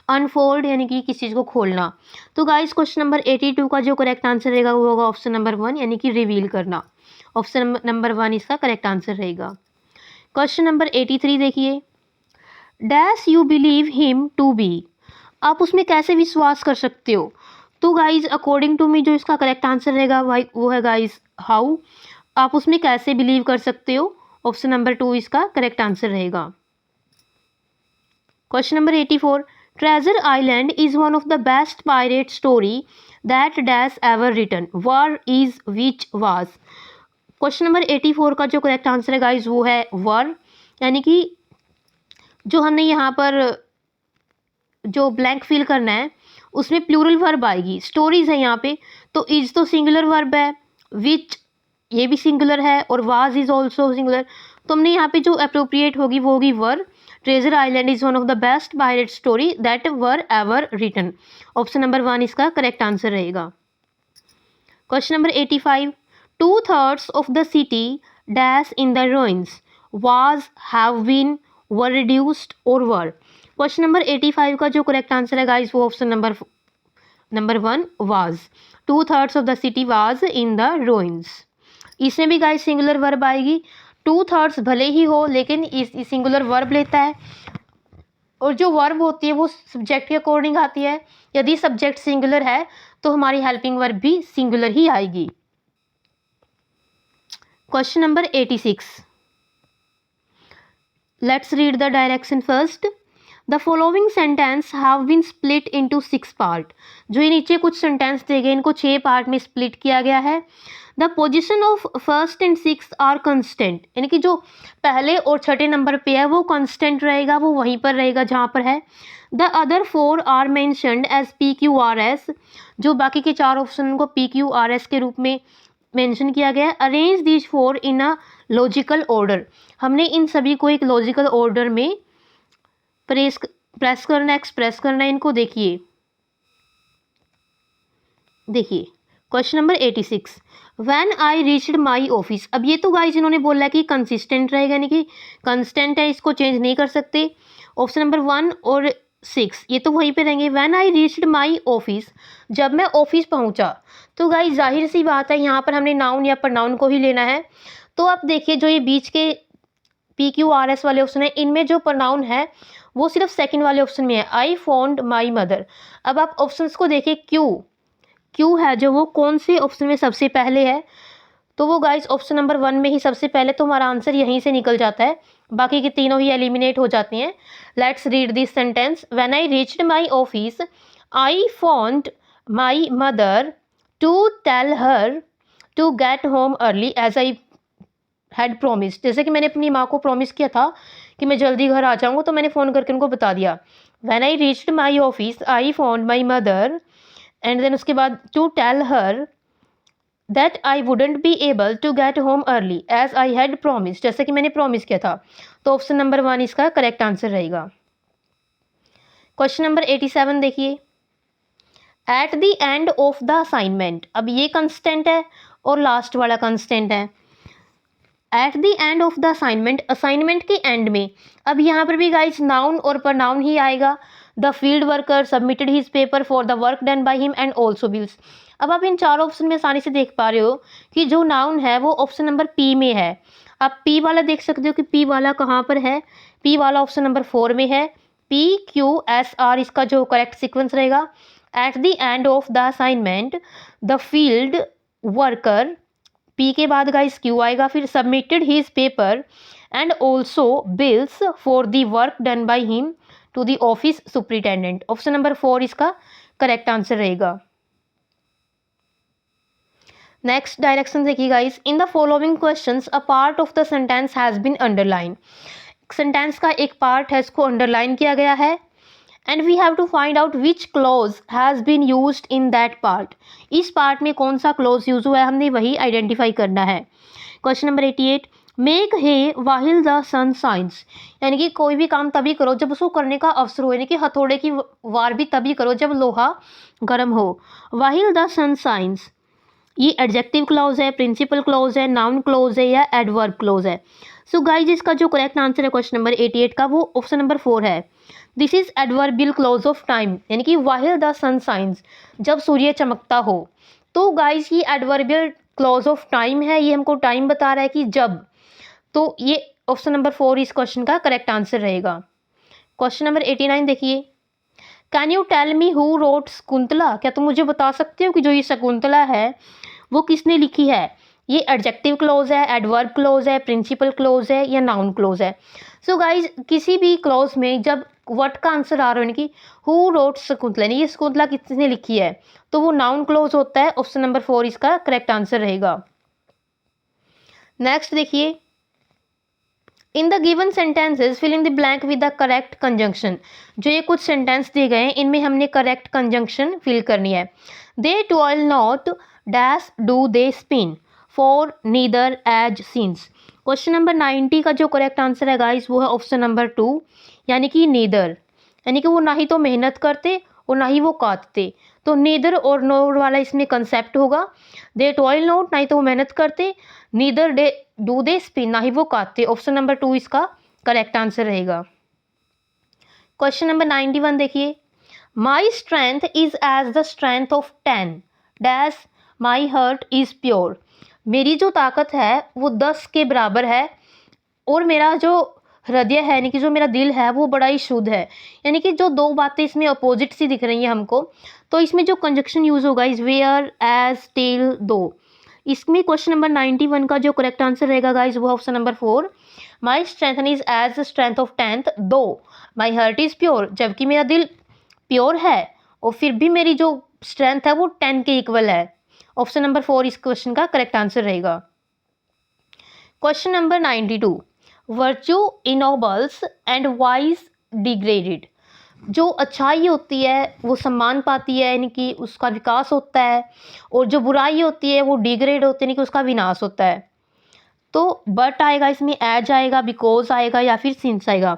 अनफोल्ड यानी कि किसी चीज़ को खोलना। तो गाइस क्वेश्चन नंबर 82 का जो करेक्ट आंसर रहेगा वो होगा ऑप्शन नंबर 1, यानी कि रिवील करना। ऑप्शन नंबर 1 इसका करेक्ट आंसर रहेगा। क्वेश्चन नंबर 83 देखिए, dash you believe him to be. आप उसमें कैसे विश्वास कर सकते हो? तो गाइज अकॉर्डिंग टू मी जो इसका करेक्ट आंसर रहेगा वो है गाइज हाउ। आप उसमें कैसे बिलीव कर सकते हो? ऑप्शन नंबर 2 इसका करेक्ट आंसर रहेगा। Question number 84 Treasure Island is one of the best pirate story that dash ever written, were is which was. Question number 84 का जो करेक्ट आंसर है गाइज वो है वर, यानी कि जो हमने यहाँ पर जो ब्लैंक फिल करना है उसमें प्लूरल वर्ब आएगी। स्टोरीज है यहाँ पे, तो इज तो सिंगुलर वर्ब है, विच ये भी सिंगुलर है, और वाज इज ऑल्सो सिंगुलर। तो हमने यहाँ पे जो अप्रोप्रिएट होगी वो होगी were. Treasure Island is one of the best pirate story that were ever written. Option number 1 इसका करेक्ट आंसर रहेगा। Question number 85 2/3 of the city dash in the ruins was have been were reduced or were। Question number 85 का जो correct answer है guys वो option number 1 was. 2/3 of the city was in the ruins। इसमें भी guys singular verb आएगी। 2/3 भले ही हो लेकिन इस सिंगुलर वर्ब लेता है। और जो वर्ब होती है वो सब्जेक्ट के अकॉर्डिंग आती है। यदि सब्जेक्ट सिंगुलर है तो हमारी हेल्पिंग वर्ब भी सिंगुलर ही आएगी। Question number 86 let's read the direction first. The following sentence have been split into 6 part. जो ये नीचे कुछ सेंटेंस दिए गए इनको 6 पार्ट में स्प्लिट किया गया है। The position of first and 6 are constant, यानी कि जो पहले और छठे नंबर पे है वो कांस्टेंट रहेगा, वो वहीं पर रहेगा जहाँ पर है। The other 4 are mentioned as PQRS। जो बाकी के 4 ऑप्शन को PQRS के रूप में मेंशन किया गया है। Arrange these 4 in a logical order. हमने इन सभी को एक लॉजिकल ऑर्डर में प्रेस करना, एक्सप्रेस करना है इनको। देखिए question number 86 when I reached my office. अब ये तो गाइस इन्होंने बोला कि कंसिस्टेंट रहेगा, यानी कि कंस्टेंट है, इसको चेंज नहीं कर सकते। ऑप्शन नंबर 1 और 6 ये तो वहीं पे रहेंगे। When I reached my office, जब मैं ऑफिस पहुंचा। तो गाइस जाहिर सी बात है यहाँ पर हमने नाउन या प्रनाउन को ही लेना है। तो आप देखिए जो ये बीच के PQRS वाले ऑप्शन है इनमें जो प्रनाउन है वो सिर्फ सेकंड वाले ऑप्शन में है, आई फाउंड माई मदर। अब आप ऑप्शंस को देखिए, क्यू है जो वो कौन से ऑप्शन में सबसे पहले है, तो वो गाइस ऑप्शन नंबर 1 में ही सबसे पहले, तो हमारा आंसर यहीं से निकल जाता है। बाकी के तीनों ही एलिमिनेट हो जाते हैं। Let's read this sentence. When I reached my office I found my mother to tell her to get home early as I had promised. जैसे कि मैंने अपनी माँ को प्रॉमिस किया था कि मैं जल्दी घर आ जाऊँगा, तो मैंने फ़ोन करके उनको बता दिया। When I reached my office I found my mother and then उसके बाद to tell her that I wouldn't be able to get home early as I had promised. जैसे कि मैंने प्रॉमिस किया था। तो ऑप्शन नंबर 1 इसका करेक्ट आंसर रहेगा। क्वेश्चन नंबर 87 देखिए। Eight the end of the assignment, अब ये कंस्टेंट है और लास्ट वाला कंस्टेंट है। Eight the end of the assignment, assignment के एंड में, अब यहाँ पर भी गाइस नाउन और प्रनाउन ही आएगा। The field worker submitted his paper for the work done by him and also bills. अब आप इन चारों ऑप्शन में आसानी से देख पा रहे हो कि जो नाउन है वो ऑप्शन नंबर पी में है। आप पी वाला देख सकते हो कि पी वाला कहाँ पर है। पी वाला ऑप्शन नंबर 4 में है। पी क्यू एस आर इसका जो करेक्ट सीक्वेंस रहेगा। At the end of the assignment the field worker, P के बाद गाइस क्यू आएगा, फिर submitted his paper and also bills for the work done by him to the office superintendent. Option number 4 इसका correct answer रहेगा। Next direction देखिए guys. In the following questions a part of the sentence has been underline. Sentence का एक part है, इसको underline किया गया है। And we have to find out which clause has been used in that part. इस part में कौन सा क्लॉज यूज हुआ है, हमने वही आइडेंटिफाई करना है। Question number 88। Make hay while the sun shines, यानी कि कोई भी काम तभी करो जब उसको करने का अवसर हो, यानी कि हथौड़े की वार भी तभी करो जब लोहा गर्म हो। वाहिल द सन साइंस, ये एडजेक्टिव क्लॉज है, प्रिंसिपल क्लॉज है, नाउन क्लॉज है या एडवर्ब क्लॉज है। सो गाइस इसका जो करेक्ट आंसर है क्वेश्चन नंबर 88 का वो ऑप्शन नंबर 4 है। This is adverbial clause of time, यानी कि वाहिल द सन साइंस, जब सूर्य चमकता हो। तो गाइस ये एडवर्बियल क्लॉज ऑफ टाइम है, ये हमको टाइम बता रहा है कि जब। तो ये ऑप्शन नंबर 4 इस क्वेश्चन का करेक्ट आंसर रहेगा। क्वेश्चन नंबर 89 देखिए। Can you tell me who wrote Shakuntala, क्या तुम मुझे बता सकते हो कि जो ये शकुंतला है वो किसने लिखी है। ये एडजेक्टिव क्लॉज है, एडवर्ब क्लॉज है, प्रिंसिपल क्लॉज है या नाउन क्लॉज है। सो गाइज किसी भी क्लॉज में जब व्हाट का आंसर आ रहा है, कि हु रोट शकुंतला, यानी ये शकुंतला किसने लिखी है, तो वो नाउन क्लॉज होता है। ऑप्शन नंबर 4 इसका करेक्ट आंसर रहेगा। नेक्स्ट देखिए। In the given sentences fill in the blank with the correct conjunction. जो ये कुछ सेंटेंस दिए गए हैं इनमें हमने करेक्ट कंजंक्शन फिल करनी है। They toil not dash do they spin for neither as since. Question number 90 का जो करेक्ट आंसर है गाइस वो है ऑप्शन नंबर 2, यानी कि नीदर, यानी कि वो ना ही तो मेहनत करते और ना ही वो काटते। तो नीदर और नोर वाला इसमें कंसेप्ट होगा। दे टॉयल नॉट, ना ही तो वो मेहनत करते, neither they do they spin, ना ही वो काटते। ऑप्शन नंबर 2 इसका करेक्ट आंसर रहेगा। क्वेश्चन नंबर 91 देखिए। My strength is as the strength of 10 dash my heart is pure. मेरी जो ताकत है वो 10 के बराबर है और मेरा जो हृदय है, यानी कि जो मेरा दिल है वो बड़ा ही शुद्ध है। यानी कि जो दो बातें इसमें अपोजिट सी दिख रही हैं हमको, तो इसमें जो कंजक्शन यूज होगा is whereas till though. इसमें क्वेश्चन नंबर 91 का जो करेक्ट आंसर रहेगा गाइज वो option number 4। My strength is as strength of 10th though my heart is pure, जबकि मेरा दिल प्योर है और फिर भी मेरी जो स्ट्रेंथ है वो 10 के इक्वल है। ऑप्शन नंबर 4 इस क्वेश्चन का करेक्ट आंसर रहेगा। Question number 92। Virtue ennobles and vice degraded. जो अच्छाई होती है वो सम्मान पाती है, यानी कि उसका विकास होता है, और जो बुराई होती है वो डिग्रेड होती है, यानी कि उसका विनाश होता है। तो बट आएगा इसमें, एज आएगा, बिकॉज आएगा या फिर सिंस आएगा।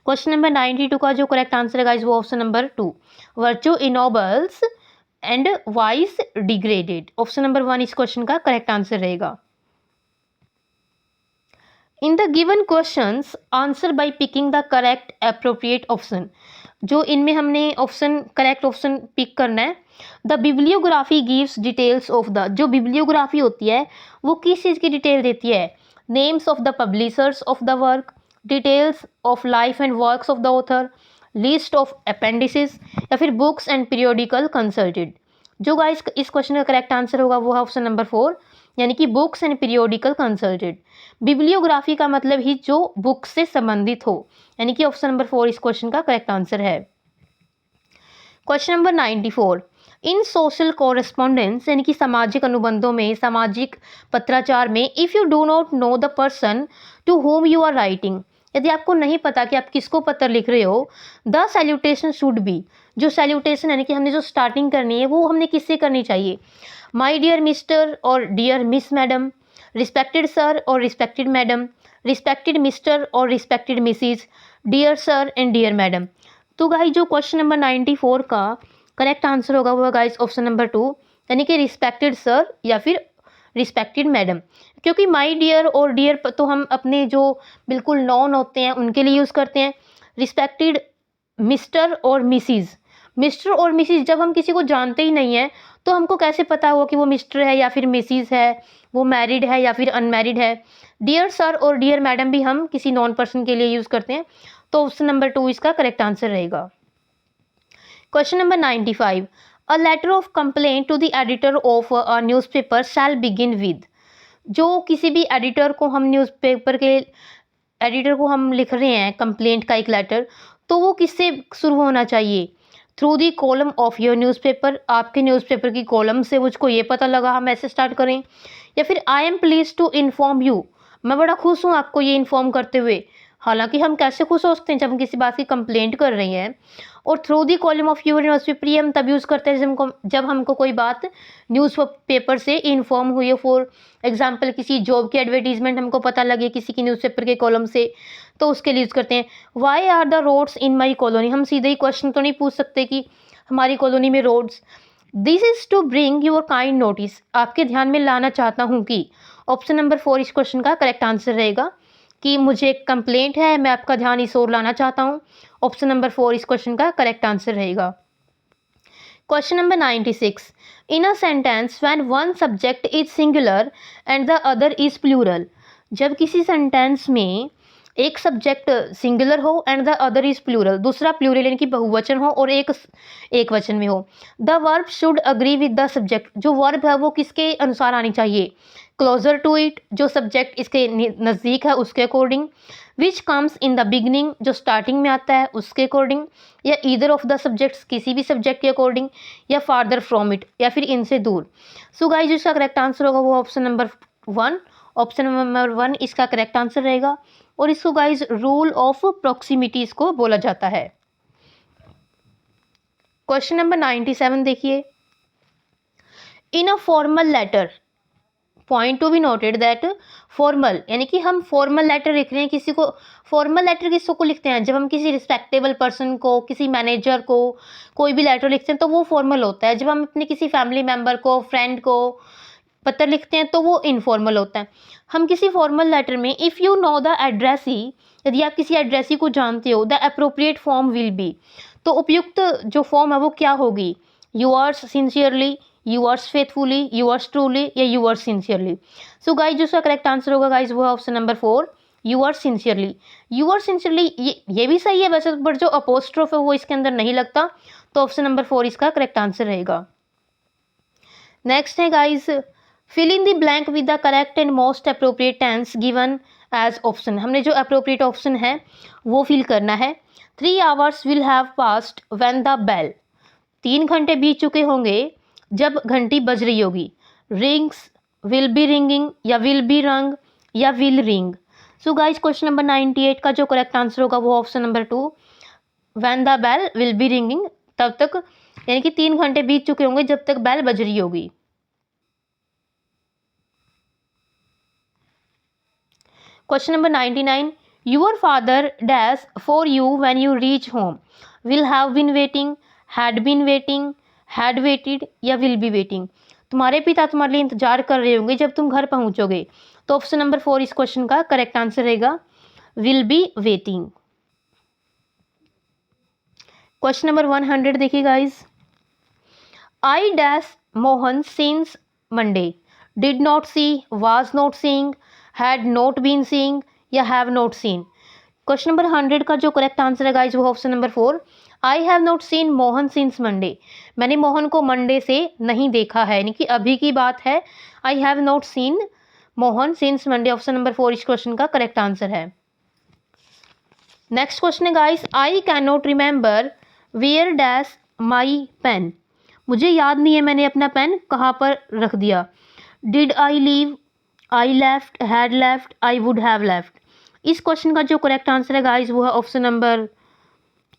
क्वेश्चन नंबर 92 का जो करेक्ट आंसर है वो option number 2, virtue ennobles and vice degraded. Option number 1 इस क्वेश्चन का करेक्ट आंसर रहेगा। In the given questions answer by picking the correct appropriate option. जो इनमें हमने ऑप्शन करेक्ट ऑप्शन पिक करना है। The bibliography gives details of the, जो bibliography होती है वो किस चीज़ की डिटेल देती है। Names of the publishers of the work, details of life and works of the author, list of appendices या फिर बुक्स एंड पीरियोडिकल कंसल्टेड। जो गाइस इस क्वेश्चन का करेक्ट आंसर होगा वो है ऑप्शन नंबर 4, यानी कि books and periodical consulted. Bibliography का मतलब ही जो बुक से संबंधित हो, यानी कि ऑप्शन नंबर 4 इस क्वेश्चन का करेक्ट आंसर है। Question number 94। In social correspondence यानी कि सामाजिक अनुबंधों में, सामाजिक पत्राचार में, if you do not know the person to whom you are writing, यदि आपको नहीं पता कि आप किसको पत्र लिख रहे हो, द सैल्यूटेशन शुड बी, जो सैल्यूटेशन यानी कि हमने जो स्टार्टिंग करनी है वो हमने किससे करनी चाहिए, माई डियर मिस्टर और dear miss madam, respected sir और रिस्पेक्टेड मैडम, रिस्पेक्टेड मिस्टर और respected Mrs, dear sir and dear madam. तो गाइस जो क्वेश्चन नंबर 94 का करेक्ट आंसर होगा वो गाइस ऑप्शन नंबर 2, यानी कि रिस्पेक्टेड सर या फिर रिस्पेक्टेड मैडम। क्योंकि माय डियर और डियर तो हम अपने जो बिल्कुल नॉन होते हैं उनके लिए यूज़ करते हैं। रिस्पेक्टेड मिस्टर और मिसिज, मिस्टर और मिसिज जब हम किसी को जानते ही नहीं हैं तो हमको कैसे पता होगा कि वो मिस्टर है या फिर मिसिज है, वो मैरिड है या फिर अनमैरिड है। डियर सर और डियर मैडम भी हम किसी नॉन पर्सन के लिए यूज़ करते हैं, तो ऑप्शन नंबर 2 इसका करेक्ट आंसर रहेगा। Question number 95, a letter of complaint to the editor of a newspaper shall begin with, जो किसी भी एडिटर को हम न्यूज़पेपर के एडिटर को हम लिख रहे हैं कंप्लेंट का एक लेटर, तो वो किससे शुरू होना चाहिए, through the column of your newspaper, आपके न्यूज़पेपर की कॉलम से मुझको ये पता लगा हम ऐसे स्टार्ट करें, या फिर I am please to inform you, मैं बड़ा खुश हूँ आपको ये इन्फॉर्म करते हुए। हालांकि हम कैसे खुश हो सकते हैं जब हम किसी बात की कंप्लेंट कर रहे हैं। और through the column of your newspaper ये हम तब यूज़ करते हैं जब हमको कोई बात न्यूज़पेपर से इन्फॉर्म हुई हो। फॉर एग्जाम्पल किसी जॉब की एडवर्टीजमेंट हमको पता लगे किसी की न्यूज़पेपर के कॉलम से, तो उसके लिए यूज़ करते हैं। Why are the roads in my colony, हम सीधे ही क्वेश्चन तो नहीं पूछ सकते कि हमारी कॉलोनी में roads. This is to bring your kind notice, आपके ध्यान में लाना चाहता हूँ कि, ऑप्शन नंबर 4 इस क्वेश्चन का करेक्ट आंसर रहेगा कि मुझे एक कंप्लेंट है, मैं आपका ध्यान इस ओर लाना चाहता हूँ। ऑप्शन नंबर 4 इस क्वेश्चन का करेक्ट आंसर रहेगा। Question number 96, in a sentence when one subject is singular and the other is plural, जब किसी सेंटेंस में एक सब्जेक्ट सिंगुलर हो and the other is plural, दूसरा प्लूरल यानी कि बहुवचन हो और एक वचन में हो, the verb should agree with the subject, जो वर्ब है वो किसके अनुसार आनी चाहिए, क्लोजर टू इट, जो सब्जेक्ट इसके नज़दीक है उसके according, which comes in the beginning, जो स्टार्टिंग में आता है उसके अकॉर्डिंग, या ईदर ऑफ द सब्जेक्ट्स, किसी भी सब्जेक्ट के अकॉर्डिंग, या फार्दर फ्रॉम इट, या फिर इनसे दूर। सो गाइस जिसका करेक्ट आंसर होगा वो ऑप्शन नंबर 1, ऑप्शन नंबर 1 इसका करेक्ट आंसर रहेगा। और इसको गाइस रूल ऑफ प्रॉक्सिमिटी इसको बोला जाता है। क्वेश्चन नंबर 97 देखिए, in a formal letter, point to be noted that formal यानी कि हम फॉर्मल लेटर लिख रहे हैं किसी को। फॉर्मल लेटर किसको लिखते हैं, जब हम किसी रिस्पेक्टेबल पर्सन को, किसी मैनेजर को कोई भी लेटर लिखते हैं तो वो फॉर्मल होता है। जब हम अपने किसी फैमिली मेम्बर को, फ्रेंड को पत्र लिखते हैं तो वो इनफॉर्मल होता है। हम किसी फॉर्मल लेटर में if you know the addressee, यदि आप किसी एड्रेसी को जानते हो, the appropriate form will be, तो उपयुक्त जो फॉर्म है वो क्या होगी, yours sincerely, yours faithfully, yours truly, या यूअर्स सिंसियरली। सो गाइज जिसका करेक्ट आंसर होगा गाइज वो है option number 4, yours sincerely. Yours sincerely ये भी सही है वैसे, बट जो अपोस्ट्रोफ है वो इसके अंदर नहीं लगता, तो ऑप्शन नंबर 4 इसका करेक्ट आंसर रहेगा। नेक्स्ट है guys, fill in the blank with the correct and most appropriate tense given as option, हमने जो अप्रोप्रिएट ऑप्शन है वो फिल करना है। 3 hours will have passed when the bell, 3 घंटे बीत चुके होंगे जब घंटी बज रही होगी। रिंग्स, विल बी रिंगिंग, या विल बी रंग, या will ring. So guys question number 98 का जो करेक्ट आंसर होगा वो option number 2, when the bell will be ringing, तब तक यानी कि 3 घंटे बीत चुके होंगे जब तक बेल बज रही होगी। Question number 99, your father dash for you when you reach home, will have been waiting, had been waiting, had waited, या विल बी वेटिंग। तुम्हारे पिता तुम्हारे लिए इंतजार कर रहे होंगे जब तुम घर पहुंचोगे, तो ऑप्शन नंबर 4 इस क्वेश्चन का करेक्ट आंसर रहेगा, will be waiting. Question number 100 देखिए guys, I dash Mohan since Monday, did not see, was not seeing, had not been seeing, या have not seen. Question number 100 का जो करेक्ट आंसर है guys वो option number 4, I have not seen Mohan since Monday, मैंने मोहन को Monday से नहीं देखा है, यानी कि अभी की बात है। I have not seen Mohan since Monday, option number 4 इस क्वेश्चन का करेक्ट आंसर है। नेक्स्ट क्वेश्चन है guys, I can not remember where dash my pen, मुझे याद नहीं है मैंने अपना पेन कहाँ पर रख दिया। Did I leave, I left, had left, I would have left. इस क्वेश्चन का जो करेक्ट आंसर है गाइज वो है ऑप्शन नंबर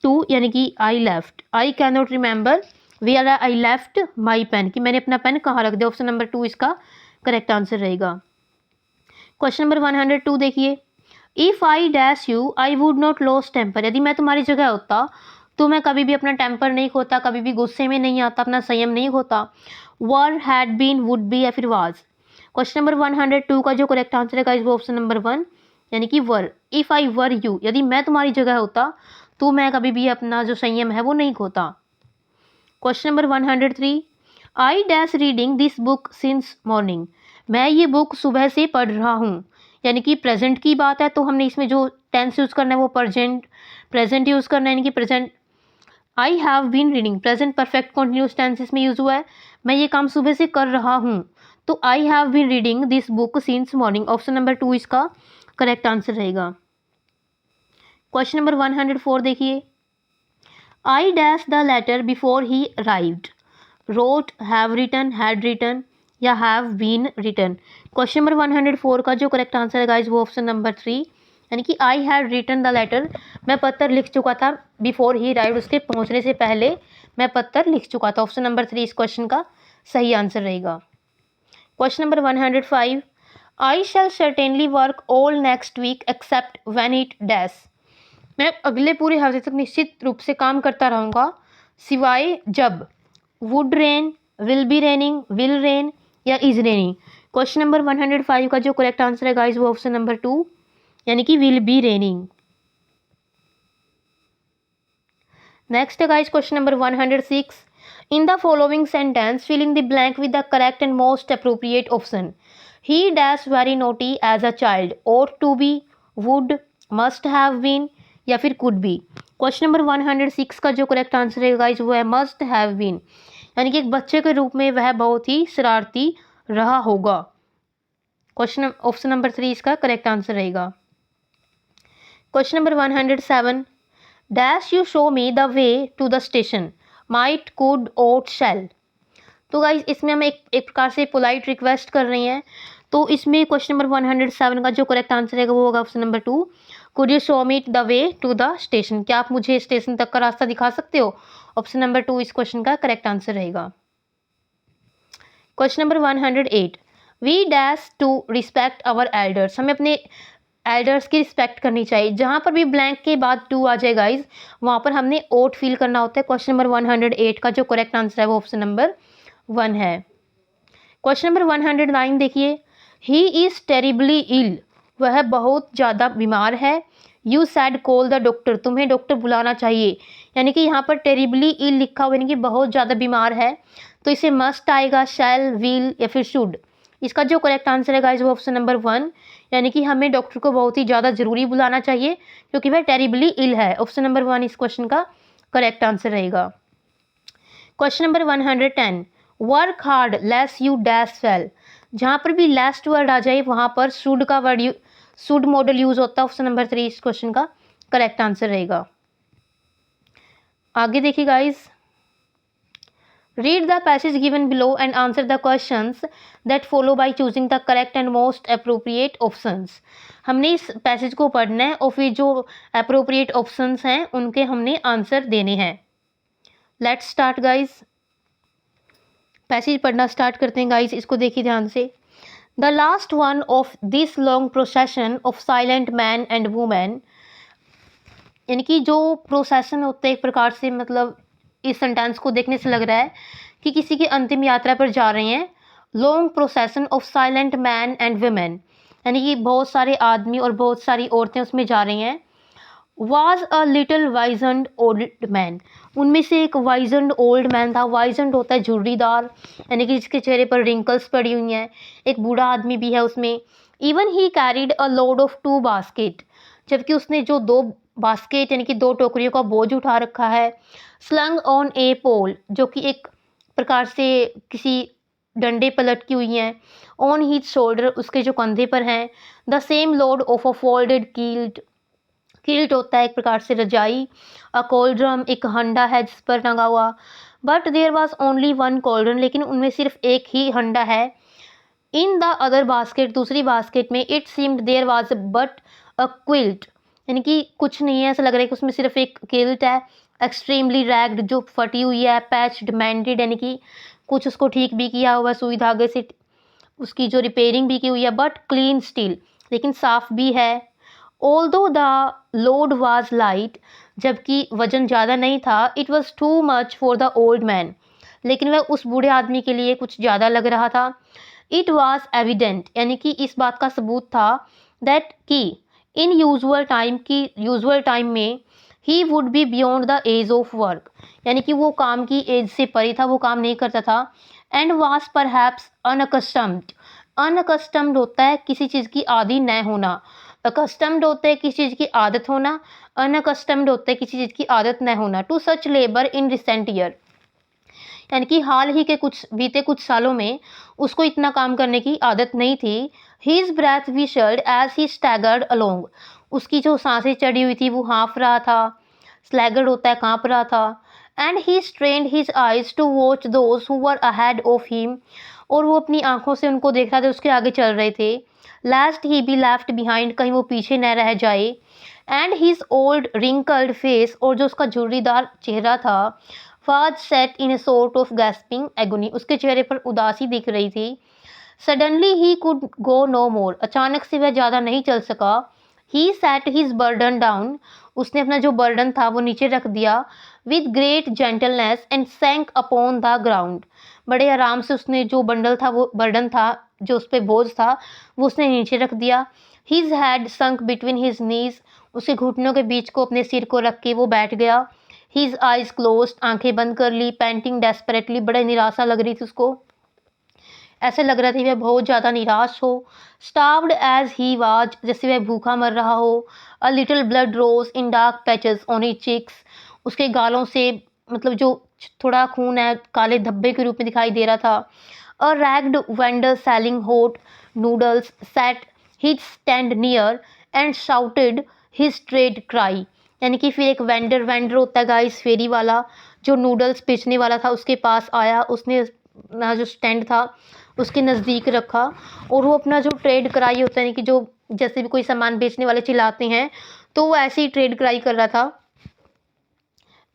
2 यानी कि I left. I can not remember where I left my pen, कि मैंने अपना पेन कहाँ रख दिया। ऑप्शन नंबर 2 इसका करेक्ट आंसर रहेगा। क्वेश्चन नंबर 102 देखिए। If I dash you I would not lose temper, यदि मैं तुम्हारी जगह होता तो मैं कभी भी अपना टेम्पर नहीं खोता, कभी भी गुस्से में नहीं आता, अपना संयम नहीं खोता। वर, हैड बीन, वुड बी या फिर वाज। क्वेश्चन नंबर 102 का जो करेक्ट आंसर है गाइस वो ऑप्शन नंबर 1 यानी कि वर। इफ़ आई वर यू, यदि मैं तुम्हारी जगह होता तो मैं कभी भी अपना जो संयम है वो नहीं खोता। Question number 103। I dash reading this book since morning, मैं ये बुक सुबह से पढ़ रहा हूँ, यानी कि प्रेजेंट की बात है तो हमने इसमें जो टेंस यूज़ करना है वो प्रेजेंट यूज़ करना है, यानी कि present. I have been reading, present perfect continuous tense इसमें यूज़ हुआ है, मैं ये काम सुबह से कर रहा हूँ, तो I have been reading this book since morning. Option number 2 इसका करेक्ट आंसर रहेगा। क्वेश्चन नंबर 104 देखिए। I dash the letter before he arrived, wrote, have written, had written या have been written. Question number 104 का जो correct answer है guys वो option number 3 यानी कि I had written the letter, मैं पत्र लिख चुका था बिफोर ही अराइव्ड, उसके पहुंचने से पहले मैं पत्र लिख चुका था। ऑप्शन नंबर 3 इस क्वेश्चन का सही आंसर रहेगा। Question number 105। I shall certainly work all next week except when it dash, मैं अगले पूरे हफ्ते तक निश्चित रूप से काम करता रहूँगा सिवाय जब would rain, will be raining, will rain या इज रेनिंग। क्वेश्चन नंबर 105 का जो करेक्ट आंसर है गाइज वो ऑप्शन नंबर 2 यानी कि विल बी रेनिंग। नेक्स्ट है guys question number 106। In the following sentence fill in the blank with the correct and most appropriate option. He dash very naughty as a child, ought to be, would, must have been या फिर could be. Question number 106 का जो correct answer है guys वो है must have been, यानी कि एक बच्चे के रूप में वह बहुत ही शरारती रहा होगा। क्वेश्चन ऑप्शन नंबर 3 इसका करेक्ट आंसर रहेगा। Question number 107। Dash you show me the way to the station, might, could, ought, shall. तो गाइज इसमें हम एक प्रकार से पोलाइट रिक्वेस्ट कर रहे हैं, तो इसमें क्वेश्चन नंबर 107 का जो करेक्ट आंसर है वो होगा option number 2 could you show me the way to the station, क्या आप मुझे स्टेशन तक का रास्ता दिखा सकते हो। ऑप्शन नंबर 2 इस क्वेश्चन का करेक्ट आंसर रहेगा। Question number 108। We dash to respect our elders, हमें अपने एल्डर्स की रिस्पेक्ट करनी चाहिए। जहाँ पर भी ब्लैंक के बाद 2 आ जाए गाइज वहाँ पर हमने ought फील करना होता है। क्वेश्चन नंबर 108 का जो करेक्ट आंसर है वो ऑप्शन नंबर 1 है। क्वेश्चन नंबर 109 देखिए। ही इज़ टेरिबली इल, वह बहुत ज़्यादा बीमार है। You sad call the doctor, तुम्हें डॉक्टर बुलाना चाहिए, यानी कि यहाँ पर टेरिबली इल लिखा हुआ यानी कि बहुत ज़्यादा बीमार है, तो इसे मस्ट आएगा, शैल, विल या फिर शुड। इसका जो करेक्ट आंसर है गाइज वो ऑप्शन नंबर 1 यानी कि हमें डॉक्टर को बहुत ही ज़्यादा ज़रूरी बुलाना चाहिए क्योंकि वह टेरिबली इल है। ऑप्शन नंबर 1 इस क्वेश्चन का करेक्ट आंसर रहेगा। Question number 110। Work hard lest you dash fail, जहाँ पर भी लास्ट वर्ड आ जाए वहाँ पर शुड का वर्ड शुड मॉडल यूज होता है। ऑप्शन नंबर 3 इस क्वेश्चन का करेक्ट आंसर रहेगा। आगे देखिए guys. Read the passage given below and answer the questions that follow by choosing the correct and most appropriate options. हमने इस पैसेज को पढ़ना है और फिर जो अप्रोप्रिएट ऑप्शंस हैं उनके हमने आंसर देने हैं। Let's start guys. पैसेज पढ़ना स्टार्ट करते हैं गाइज, इसको देखिए ध्यान से। The last one of this long procession of silent men and women, यानी कि जो प्रोसेशन होता है एक प्रकार से, मतलब इस सेंटेंस को देखने से लग रहा है कि किसी की अंतिम यात्रा पर जा रहे हैं। Long procession of silent men and women, यानी कि बहुत सारे आदमी और बहुत सारी औरतें उसमें जा रही हैं। Was a little wizened old man, उनमें से एक वाइजनड ओल्ड मैन था। वाइजनड होता है झुर्रीदार, यानी कि जिसके चेहरे पर रिंकल्स पड़ी हुई हैं। एक बूढ़ा आदमी भी है उसमें। Even he carried a load of 2 basket, जबकि उसने जो 2 बास्केट यानी कि 2 टोकरियों का बोझ उठा रखा है। स्लंग ऑन ए पोल, जो कि एक प्रकार से किसी डंडे पर लटकी हुई हैं। ऑन हिज शोल्डर, उसके जो कंधे पर हैं। The same load of a folded kilt, kilt होता है एक प्रकार से रजाई। अ कोल्ड्रम, एक हंडा है जिस पर टंगा हुआ। But there was only one cauldron, लेकिन उनमें सिर्फ एक ही हंडा है। इन द अदर बास्केट, दूसरी बास्केट में, it seemed there was but a quilt, यानी कि कुछ नहीं है, ऐसा लग रहा है कि उसमें सिर्फ एक किल्ट है। एक्सट्रीमली रैग्ड, जो फटी हुई है। पैच्ड, मेंडेड, यानी कि कुछ उसको ठीक भी किया हुआ है सुई धागे से, उसकी जो रिपेयरिंग भी की हुई है। बट क्लीन स्टील, लेकिन साफ भी है। Although the load was light, जबकि वजन ज़्यादा नहीं था। It was too much for the old man, लेकिन वह उस बूढ़े आदमी के लिए कुछ ज़्यादा लग रहा था। इट वॉज एविडेंट, यानी कि इस बात का सबूत था, दैट कि इन यूजुअल टाइम में he would be beyond the age of work, यानी कि वो काम की एज से परे था, वो काम नहीं करता था। एंड वॉज परहैप्स अनअकस्टम्ड, अनअकस्टम्ड होता है किसी चीज़ की आदी न होना, अकस्टम्ड होता है किसी चीज़ की आदत होना, अनअकस्टम्ड होता है किसी चीज़ की आदत न होना। To such labour in recent year, यानी कि हाल ही के बीते कुछ सालों में उसको इतना काम करने की आदत नहीं थी। His breath whistled as he staggered along, उसकी जो सांसें चढ़ी हुई थी वो हाँफ रहा था। स्लैगर्ड होता है काँप रहा था। And he strained his eyes to watch those who were ahead of him, और वो अपनी आंखों से उनको देख रहा था, उसके आगे चल रहे थे। Last he be left behind, कहीं वो पीछे न रह जाए। And his old wrinkled face, और जो उसका झुर्रीदार चेहरा था, was set in a sort of gasping agony, उसके चेहरे पर उदासी दिख रही थी। Suddenly he could go no more, अचानक से वह ज़्यादा नहीं चल सका। He set his burden down, उसने अपना जो बर्डन था वो नीचे रख दिया। With great gentleness and sank upon the ground, बड़े आराम से उसने जो बंडल था, वो बर्डन था, जो उस पर बोझ था, वो उसने नीचे रख दिया। His had sunk between his knees, उसके घुटनों के बीच को अपने सिर को रख के वो बैठ गया। हिज आइज क्लोज्ड, आंखें बंद कर ली। पैंटिंग डेस्परेटली, बड़े निराशा लग रही थी उसको, ऐसे लग रहा था वह बहुत ज़्यादा निराश हो। स्टार्व्ड एज ही वाज, जैसे वह भूखा मर रहा हो। A little blood rose in dark patches on his cheeks, उसके गालों से मतलब जो थोड़ा खून है काले धब्बे के रूप में दिखाई दे रहा था। A ragged vendor selling hot noodles sat his stand near and shouted his trade cry, यानी कि फिर एक वेंडर होता है गाइस, फेरी वाला, जो नूडल्स बेचने वाला था, उसके पास आया। उसने अपना जो स्टैंड था उसके नज़दीक रखा, और वो अपना जो ट्रेड कराई होता है कि जो जैसे भी कोई सामान बेचने वाले चिल्लाते हैं, तो वो ऐसे ही ट्रेड कराई कर रहा था।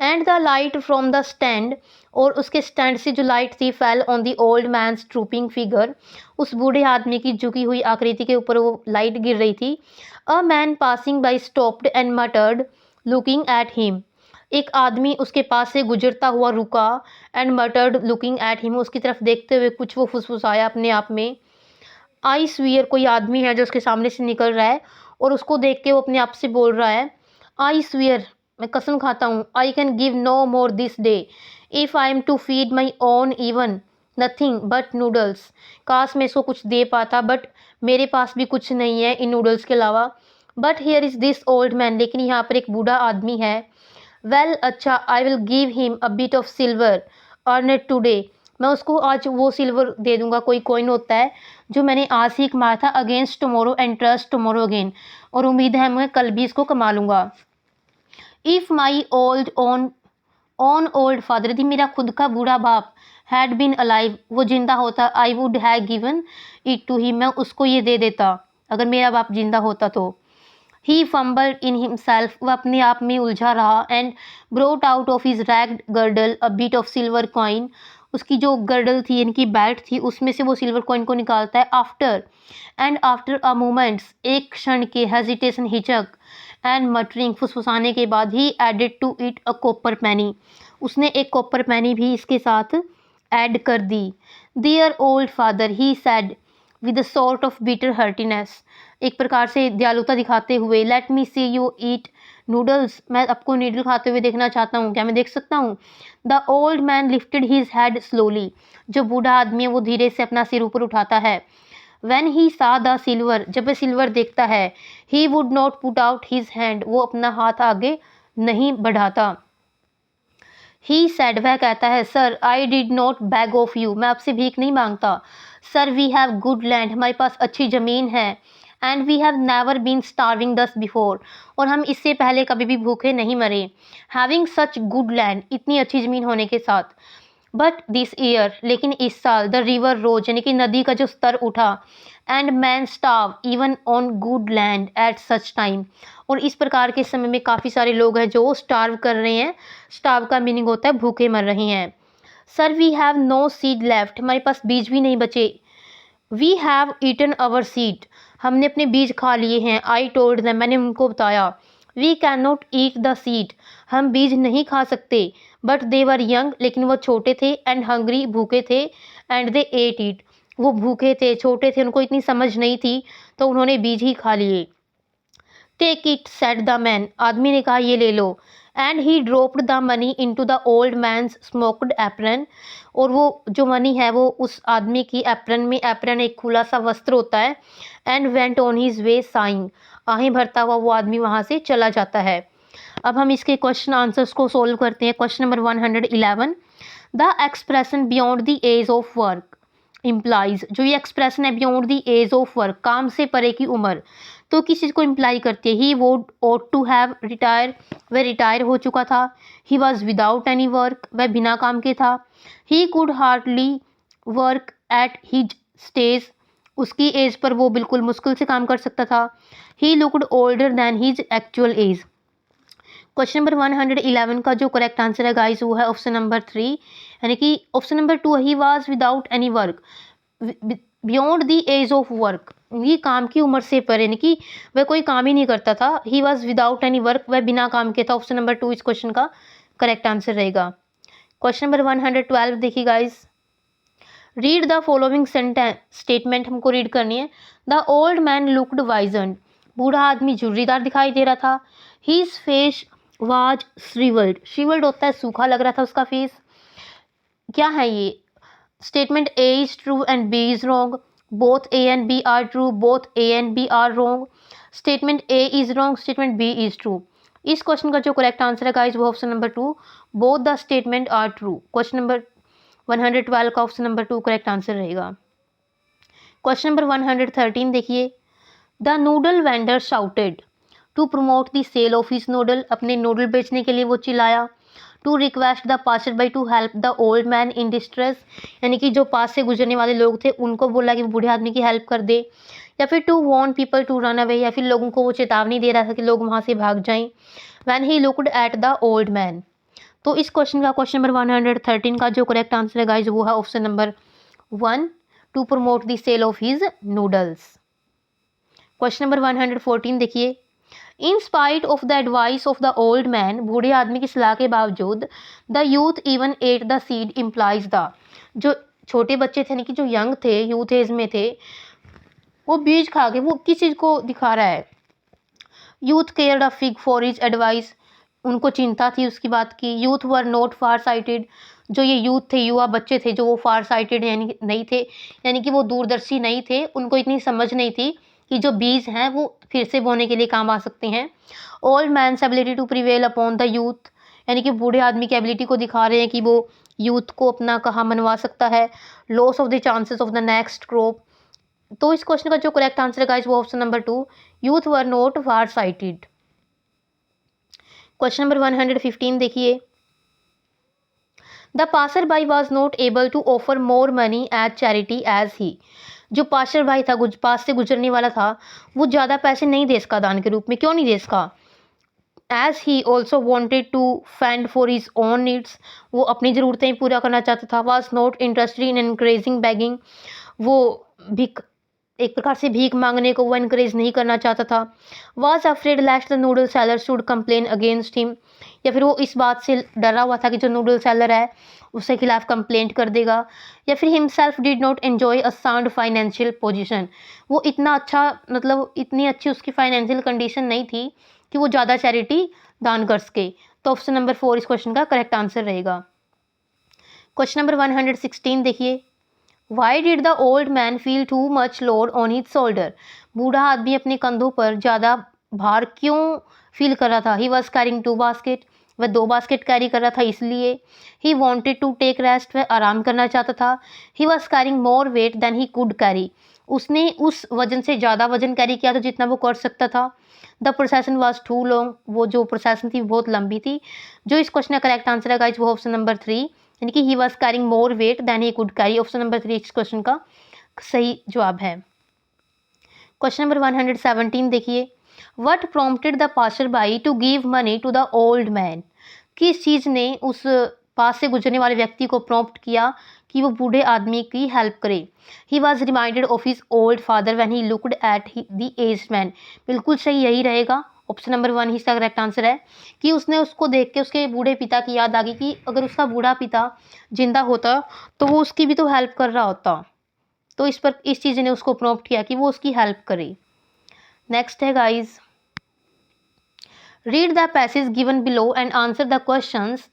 And the light from the stand, और उसके स्टैंड से जो लाइट थी, fell on the old man's drooping figure, उस बूढ़े आदमी की झुकी हुई आकृति के ऊपर वो लाइट गिर रही थी। A man passing by stopped and मटर्ड looking at him, एक आदमी उसके पास से गुजरता हुआ रुका। एंड मटर्ड लुकिंग एट हिम, उसकी तरफ देखते हुए कुछ वो फुसफुसाया अपने आप में। आई स्वीयर, कोई आदमी है जो उसके सामने से निकल रहा है, और उसको देख के वो अपने आप से बोल रहा है, आई स्वीयर, मैं कसम खाता हूँ, I can give no more this day if I am to feed my own even nothing but noodles, काश मैं इसको कुछ दे पाता, बट मेरे पास भी कुछ नहीं है इन नूडल्स के अलावा। But here is this old man, लेकिन यहाँ पर एक बूढ़ा आदमी है। वेल अच्छा, I will give him a bit of silver earned today, मैं उसको आज वो सिल्वर दे दूंगा, कोई कॉइन होता है जो मैंने आज ही कमाया था, against tomorrow and trust tomorrow again, और उम्मीद है मैं कल भी इसको कमा लूँगा। If my old own old father, यदि मेरा खुद का बूढ़ा बाप, हैड बीन अलाइव, वो जिंदा होता, I would have given it to he, मैं उसको ये दे देता अगर मेरा बाप जिंदा होता तो। ही फंबल्ड इन हिमसेल्फ, वह अपने आप में उलझा रहा। And brought out of his ragged girdle a bit of silver coin, उसकी जो गर्डल थी, इनकी बेल्ट थी, उसमें से वो सिल्वर कॉइन को निकालता है। आफ्टर अ मोमेंट्स, एक क्षण के हेजिटेशन, हिचक, एंड मटरिंग, फुसफुसाने के बाद, he added to it a copper penny, उसने एक कॉपर पैनी भी इसके साथ ऐड कर दी। Dear old father, he said with a sort of bitter heartiness, एक प्रकार से दयालुता दिखाते हुए, let me see you eat noodles, मैं आपको नूडल खाते हुए देखना चाहता हूँ, क्या मैं देख सकता हूँ। The old man lifted his head slowly, जो बूढ़ा आदमी है वो धीरे से अपना सिर ऊपर उठाता है। When he saw the silver, जब वह सिल्वर देखता है, he would not put out his hand, वो अपना हाथ आगे नहीं बढ़ाता। He said, वह कहता है, sir I did not beg of you, मैं आपसे भीख नहीं मांगता। Sir we have good land, हमारे पास अच्छी ज़मीन है। And we have never been starving thus before, और हम इससे पहले कभी भी भूखे नहीं मरे, हैविंग सच गुड लैंड, इतनी अच्छी ज़मीन होने के साथ। बट दिस ईयर, लेकिन इस साल, द रिवर रोज यानी कि नदी का जो स्तर उठा, and man starve even on good land at such time, और इस प्रकार के समय में काफ़ी सारे लोग हैं जो स्टार्व कर रहे हैं। स्टार्व का मीनिंग होता है भूखे मर रहे हैं। Sir we have no seed left, हमारे पास बीज भी नहीं बचे। We have eaten our seed, हमने अपने बीज खा लिए हैं। आई टोल्ड दैम, मैंने उनको बताया। We can not eat the seed, हम बीज नहीं खा सकते। बट दे वर यंग, लेकिन वो छोटे थे। एंड हंग्री, भूखे थे। एंड दे एट इट, वो भूखे थे, छोटे थे, उनको इतनी समझ नहीं थी, तो उन्होंने बीज ही खा लिए। Take it said the man, आदमी ने कहा ये ले लो। And he dropped the money into the old man's smoked apron, और वो जो मनी है वो उस आदमी की एप्रन में, एप्रन एक खुला सा वस्त्र होता है। And went on his way saying, आहें भरता हुआ वो आदमी वहाँ से चला जाता है। अब हम इसके क्वेश्चन आंसर्स को सोल्व करते हैं। Question number 111, the expression beyond the age of work implies, जो ये एक्सप्रेशन है beyond the age of work, काम से परे की उम्र, तो किस चीज़ को इम्प्लाई करती है। He would ought to have retire, वह रिटायर हो चुका था। He was without any work, वह बिना काम के था। He could hardly work at his stage, उसकी एज पर वो बिल्कुल मुश्किल से काम कर सकता था। He looked older than his actual age. Question number 111 का जो करेक्ट आंसर है गाइस वो है ऑप्शन नंबर 3, यानी कि option number 2, he was without any work beyond the age of work, ये काम की उम्र से परे, यानी कि वह कोई काम ही नहीं करता था। ही वाज विदाउट एनी वर्क, वह बिना काम के था। ऑप्शन नंबर 2 इस क्वेश्चन का करेक्ट आंसर रहेगा। क्वेश्चन नंबर 112 देखिए guys, read the following sentence, statement हमको रीड करनी है। द ओल्ड मैन लुक्ड वाइजन, बूढ़ा आदमी झुर्रीदार दिखाई दे रहा था। His face was shrivelled, shrivelled होता है सूखा लग रहा था उसका फेस। क्या है ये statement? A is true and B is wrong, both A and B are true, both A and B are wrong, statement A is wrong, statement B is true. इस क्वेश्चन का जो करेक्ट आंसर है guys वो option number 2, both the statement are true. Question number 112 का option number 2 correct answer रहेगा। Question number 113 देखिए, the noodle vendor shouted to promote the sale of his noodle, अपने noodle बेचने के लिए वो चिल्लाया। To request the passer by to help the old man in distress, यानी कि जो पास से गुजरने वाले लोग थे उनको बोला कि बूढ़े आदमी की हेल्प कर दे। या फिर to warn people to run away, या फिर लोगों को वो चेतावनी दे रहा था कि लोग वहाँ से भाग जाएं। When he looked at the old man, तो इस क्वेश्चन का क्वेश्चन नंबर 113 का जो करेक्ट आंसर है गाइज वो है option number 1, to promote the sale of his noodles. Question number 114 देखिए, in spite of the advice of the old man, बूढ़े आदमी की सलाह के बावजूद, the youth even ate the seed implies the, जो छोटे बच्चे थे यानी कि जो यंग थे, यूथ एज में थे, वो बीज खा के, वो किस चीज़ को दिखा रहा है? Youth cared a fig for his advice, उनको चिंता थी उसकी बात की। Youth were not far sighted, जो ये यूथ थे, युवा बच्चे थे, जो वो फार साइटेड यानी नहीं थे, यानी कि वो दूरदर्शी नहीं थे, उनको इतनी समझ नहीं थी कि जो बीज हैं वो फिर से बोने के लिए काम आ सकते हैं। Old man's ability to prevail upon the youth, यानी कि बूढ़े आदमी की एबिलिटी को दिखा रहे हैं कि वो यूथ को अपना कहाँ मनवा सकता है। Loss of the chances of the next crop, तो इस क्वेश्चन का जो करेक्ट आंसर है गाइस वो option number 2, youth were not far sighted. Question number 115 देखिए, the passer by was not able to offer more money as charity as he, जो passer भाई था, पास से गुजरने वाला था, वो ज़्यादा पैसे नहीं दे सका दान के रूप में। क्यों नहीं दे सका? As he also wanted to fend for his own needs, वो अपनी ज़रूरतें पूरा करना चाहता था। Was not interested in encouraging begging, वो भी एक प्रकार से भीख मांगने को वो इनकरेज नहीं करना चाहता था। Was afraid lest the noodle seller should complain against him, या फिर वो इस बात से डरा हुआ था कि जो नूडल सेलर है उसके खिलाफ कंप्लेंट कर देगा। या फिर himself did not enjoy a sound financial position, वो इतना अच्छा, मतलब इतनी अच्छी उसकी फाइनेंशियल कंडीशन नहीं थी कि वो ज़्यादा चैरिटी दान कर सके। तो ऑप्शन नंबर 4 इस क्वेश्चन का करेक्ट आंसर रहेगा। क्वेश्चन नंबर 116 देखिए, why did the old man feel too much load on his shoulder, बूढ़ा आदमी अपने कंधों पर ज़्यादा भार क्यों फील कर रहा था? ही वॉज कैरिंग 2 बास्केट, वह 2 बास्केट कैरी कर रहा था इसलिए। He wanted to take rest, वह आराम करना चाहता था। He was carrying more weight than he could carry, उसने उस वजन से ज़्यादा वजन कैरी किया था जितना वो कर सकता था। The procession was too long, वो जो प्रोसेसन थी बहुत लंबी थी। जो इस क्वेश्चन का करेक्ट आंसर है गाइज वो ऑप्शन नंबर 3, यानी कि he was carrying more weight than he could carry. Option number 3 इस क्वेश्चन का सही जवाब है। क्वेश्चन नंबर 117 देखिए, what prompted the passer by to give money to the old man. किस चीज़ ने उस पास से गुजरने वाले व्यक्ति को प्रॉम्प्ट किया कि वो बूढ़े आदमी की हेल्प करे। He was reminded of his old father when he looked at the aged man. बिल्कुल सही यही रहेगा, ऑप्शन नंबर 1 ही इसका करेक्ट आंसर है कि उसने उसको देख के उसके बूढ़े पिता की याद आ गई कि अगर उसका बूढ़ा पिता जिंदा होता तो वो उसकी भी तो हेल्प कर रहा होता। तो इस चीज़ ने उसको प्रॉम्प्ट किया कि वो उसकी हेल्प करे। नेक्स्ट है guys, read the passage given below and answer the questions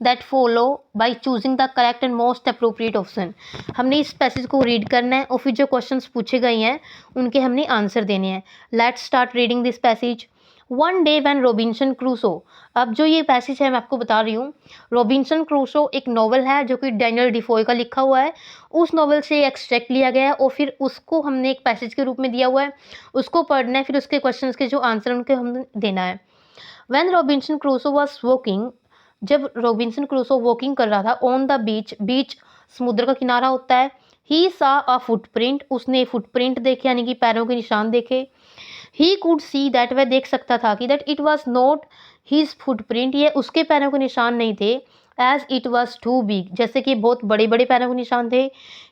that follow by choosing the correct and most appropriate option. हमने इस पैसेज को रीड करना है और फिर जो क्वेश्चंस पूछे गए हैं उनके हमने आंसर देने हैं। Let's start reading this passage. One day when Robinson Crusoe. अब जो ये पैसेज है मैं आपको बता रही हूँ, रॉबिन्सन क्रूसो एक नॉवल है जो कि डैनियल डिफोय का लिखा हुआ है। उस नॉवल से एक्सट्रैक्ट लिया गया है और फिर उसको हमने एक पैसेज के रूप में दिया हुआ है, उसको पढ़ना है, फिर उसके क्वेश्चंस के जो आंसर उनके हमने देना है। When Robinson Crusoe was walking, जब रॉबिन्सन क्रूसो वॉकिंग कर रहा था ऑन द बीच, बीच समुद्र का किनारा होता है। ही सा अ फुटप्रिंट, उसने फुटप्रिंट देखे यानी कि पैरों के निशान देखे। ही कुड सी दैट, वह देख सकता था कि that it was not his footprint, ये उसके पैरों के निशान नहीं थे। As it was too big, जैसे कि बहुत बड़े बड़े पैरों के निशान थे।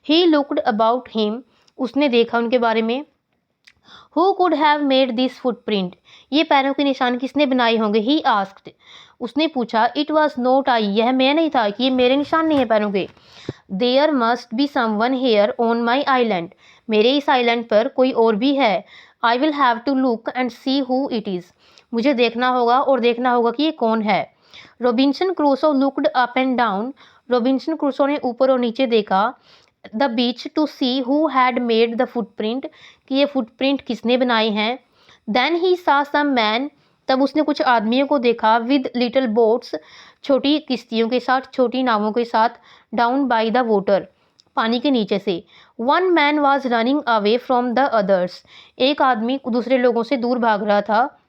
ही लुक्ड अबाउट हिम, उसने देखा उनके बारे में। Who could have made this footprint, ये पैरों के निशान किसने बनाए होंगे। ही आस्क्ड, उसने पूछा। इट वॉज नॉट आई, यह मैं नहीं था, कि ये मेरे निशान नहीं है पैरों के। There must be someone here on my island, मेरे इस आइलैंड पर कोई और भी है। I will have to look and see who it is, मुझे देखना होगा और देखना होगा कि ये कौन है। Robinson Crusoe looked up and down, Robinson Crusoe ने ऊपर और नीचे देखा। The beach to see who had made the footprint, कि ये फुटप्रिंट किसने बनाए हैं। देन ही सा सम मैन, तब उसने कुछ आदमियों को देखा। विद लिटिल बोट्स, छोटी किश्तियों के साथ, छोटी नावों के साथ। डाउन बाय द वाटर, पानी के नीचे से। One man was running away from the others, एक आदमी दूसरे लोगों से दूर भाग रहा था।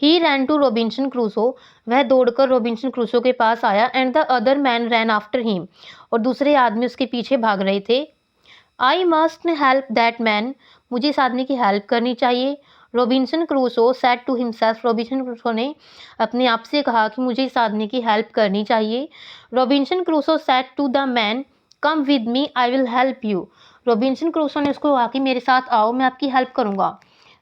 He ran to Robinson Crusoe, वह दौड़कर रॉबिन्सन क्रूसो के पास आया। And the other man ran after him, और दूसरे आदमी उसके पीछे भाग रहे थे। I must help that man, मुझे इस आदमी की हेल्प करनी चाहिए। Robinson Crusoe said to himself, Robinson Crusoe ने अपने आप से कहा कि मुझे इस आदमी की हेल्प करनी चाहिए। Robinson Crusoe said to the man, come with me I will help you, Robinson Crusoe ने उसको कहा कि मेरे साथ आओ, मैं आपकी हेल्प करूँगा।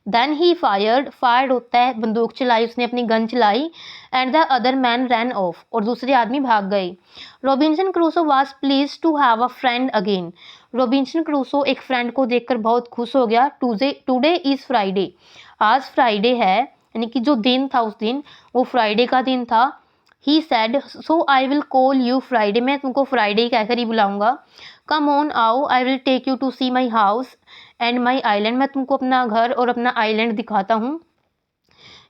देन ही फायर्ड, फायर्ड होता है बंदूक चलाई, उसने अपनी गन चलाई। And the other man ran off, और दूसरे आदमी भाग गए। Robinson Crusoe was please to have a friend again, Robinson Crusoe एक फ्रेंड को देखकर बहुत खुश हो गया। टुडे इज फ्राइडे, आज फ्राइडे है, यानी कि जो दिन था उस दिन वो फ्राइडे का दिन था। He said, so I will call you Friday, मैं तुमको फ्राइडे कहकर ही बुलाऊंगा। कम ऑन आओ, I will take you to see my house and my island, मैं तुमको अपना घर और अपना आइलैंड दिखाता हूँ।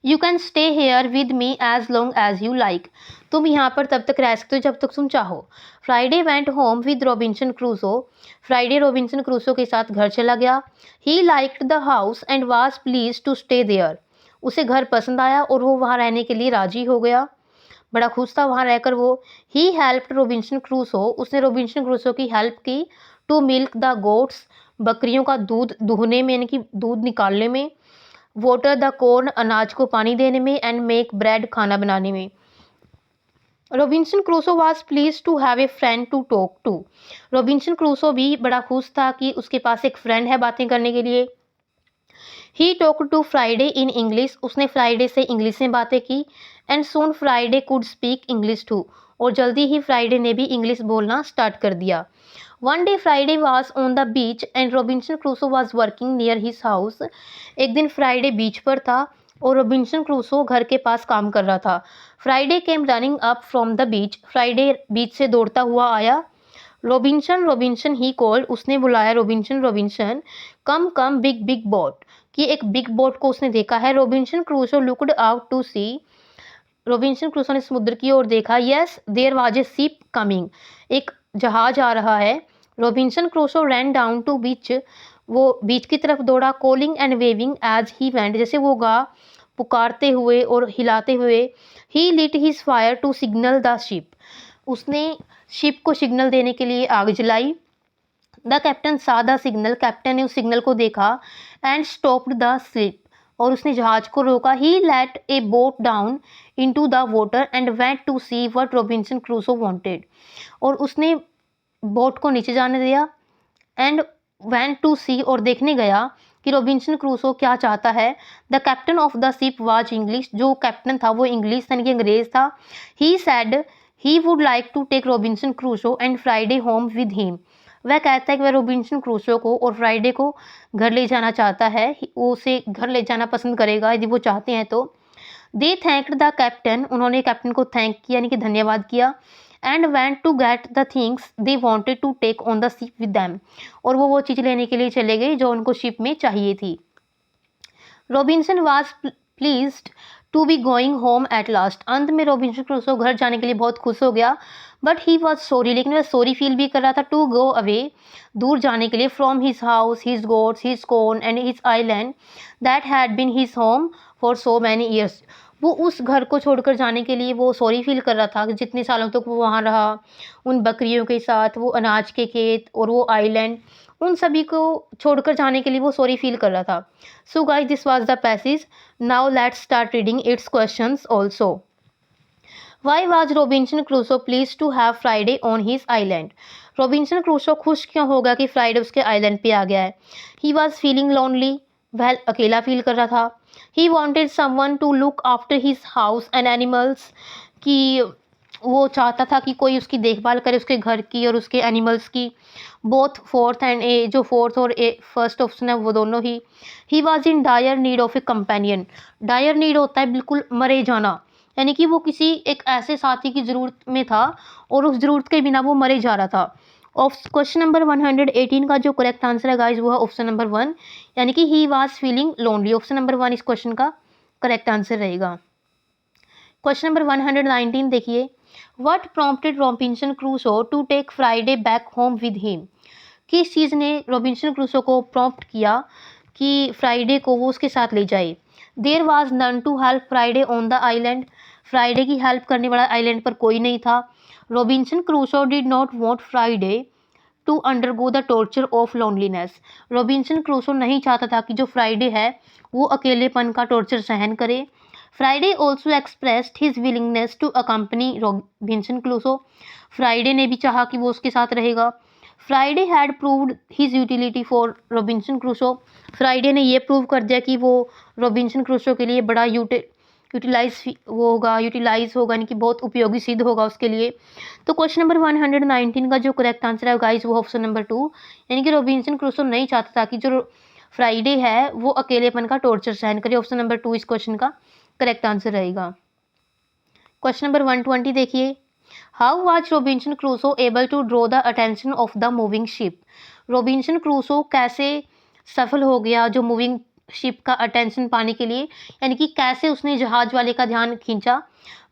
You can stay here with me as long as you like, तुम यहाँ पर तब तक रह सकते हो जब तक तुम चाहो। Friday went home with Robinson Crusoe, Friday Robinson Crusoe के साथ घर चला गया। He liked the house and was please to stay there, उसे घर पसंद आया और वो वहाँ रहने के लिए राजी हो गया, बड़ा खुश था वहाँ रहकर वो। ही हेल्प्ड रॉबिन्सन क्रूसो, उसने रॉबिन्सन क्रूसो की हेल्प की। टू मिल्क द गोट्स, बकरियों का दूध दूहने में, यानी कि दूध निकालने में। वाटर द कॉर्न, अनाज को पानी देने में। एंड मेक ब्रेड, खाना बनाने में। Robinson Crusoe was please to have a friend to talk to, Robinson Crusoe भी बड़ा खुश था कि उसके पास एक फ्रेंड है बातें करने के लिए। He talk to Friday in English, उसने फ्राइडे से इंग्लिश में बातें की। And soon Friday could speak English too, और जल्दी ही फ्राइडे ने भी इंग्लिश बोलना स्टार्ट कर दिया। One day Friday was on the beach and Robinson Crusoe was working near his house, एक दिन फ्राइडे बीच पर था और रॉबिन्सन क्रूसो घर के पास काम कर रहा था। Friday came running up from the beach, Friday beach से दौड़ता हुआ आया। रॉबिन्सन रॉबिन्सन ही कॉल्ड, उसने बुलाया Robinson Robinson. Come come big big boat, कि एक बिग बोट को उसने देखा है। Robinson Crusoe looked out to sea, Robinson Crusoe ने समुद्र की ओर देखा। Yes there was a ship coming, एक जहाज आ रहा है। Robinson Crusoe ran down to beach, वो बीच की तरफ दौड़ा, calling and waving as he went, जैसे वो गा पुकारते हुए और हिलाते हुए। He lit his fire to signal the ship, उसने शिप को सिग्नल देने के लिए आग जलाई। The captain saw the signal, captain ने उस सिग्नल को देखा। एंड स्टॉप्ड द शिप, और उसने जहाज को रोका। He let a boat down into the water and went to see what Robinson Crusoe wanted, और उसने बोट को नीचे जाने दिया। एंड वेंट टू सी, और देखने गया कि रॉबिन्सन क्रूसो क्या चाहता है। The captain of the ship was English, जो कैप्टन था वो इंग्लिश यानी कि अंग्रेज था। He said he would like to take Robinson Crusoe and Friday home with him, वह कहता है कि वह रॉबिन्सन क्रूसो को और फ्राइडे को घर ले जाना चाहता है, वो उसे घर ले जाना पसंद करेगा यदि वो चाहते हैं तो। दे थैंक्ड द कैप्टन, उन्होंने कैप्टन को थैंक किया यानी कि धन्यवाद किया। And went to get the things they wanted to take on the ship with them, और वो चीज़ लेने के लिए चले गए जो उनको शिप में चाहिए थी। Robinson was pleased to be going home at last, अंत में रॉबिन्सन क्रूसो घर जाने के लिए बहुत खुश हो गया। बट ही वॉज सॉरी, लेकिन वह सॉरी फील भी कर रहा था टू गो अवे, दूर जाने के लिए, from his house, his goods, his corn and his island that had been his home for so many years. वो उस घर को छोड़कर जाने के लिए वो सॉरी फील कर रहा था कि जितने सालों तक वो वहाँ रहा, उन बकरियों के साथ, वो अनाज के खेत और वो आइलैंड, उन सभी को छोड़कर जाने के लिए वो सॉरी फील कर रहा था। So guys, this was the passage. Now let's start reading it's questions also. Why was Robinson Crusoe pleased to have Friday on his island? Robinson Crusoe खुश क्यों होगा कि फ्राइडे उसके आइलैंड पे आ गया है? He was feeling lonely, वह अकेला फील कर रहा था। He wanted someone to look after his house and animals, कि वो चाहता था कि कोई उसकी देखभाल करे, उसके घर की और उसके एनिमल्स की। बोथ फोर्थ एंड ए, जो फोर्थ और ए फर्स्ट ऑप्शन है वो दोनों ही। He was in dire need of a companion, dire need होता है बिल्कुल मरे जाना, यानी कि वो किसी एक ऐसे साथी की ज़रूरत में था और उस ज़रूरत के बिना वो मरे जा रहा था। ऑफ क्वेश्चन नंबर 118 का जो करेक्ट आंसर है गाइज वो है ऑप्शन नंबर 1, यानी कि he was feeling lonely. Option number 1 इस क्वेश्चन का करेक्ट आंसर रहेगा। क्वेश्चन नंबर 119 देखिए, what prompted Robinson Crusoe to take Friday back home with him, किस चीज़ ने रॉबिन्सन क्रूसो को प्रॉम्प्ट किया कि फ्राइडे को वो उसके साथ ले जाए। There was none to help Friday on the island, Friday की हेल्प करने वाला आइलैंड पर कोई नहीं था। Robinson Crusoe did not want Friday to undergo the torture of loneliness, Robinson Crusoe नहीं चाहता था कि जो फ्राइडे है वो अकेलेपन का टॉर्चर सहन करे। Friday also expressed his willingness to accompany Robinson Crusoe, Friday ने भी चाहा कि वो उसके साथ रहेगा। Friday had proved his utility for Robinson Crusoe, Friday ने ये प्रूव कर दिया कि वो रॉबिन्सन क्रूसो के लिए बड़ा यूटिलाइज होगा यानी कि बहुत उपयोगी सिद्ध होगा उसके लिए। तो क्वेश्चन नंबर 119 का जो करेक्ट आंसर है गाइस वो ऑप्शन नंबर 2, यानी कि रॉबिन्सन क्रूसो नहीं चाहता था कि जो फ्राइडे है वो अकेलेपन का टॉर्चर सहन करे। ऑप्शन नंबर 2 इस क्वेश्चन का करेक्ट आंसर रहेगा। क्वेश्चन नंबर 120 देखिए, how was Robinson Crusoe able to draw the attention of the moving ship, Robinson Crusoe कैसे सफल हो गया जो मूविंग शिप का अटेंशन पाने के लिए, यानी कि कैसे उसने जहाज वाले का ध्यान खींचा।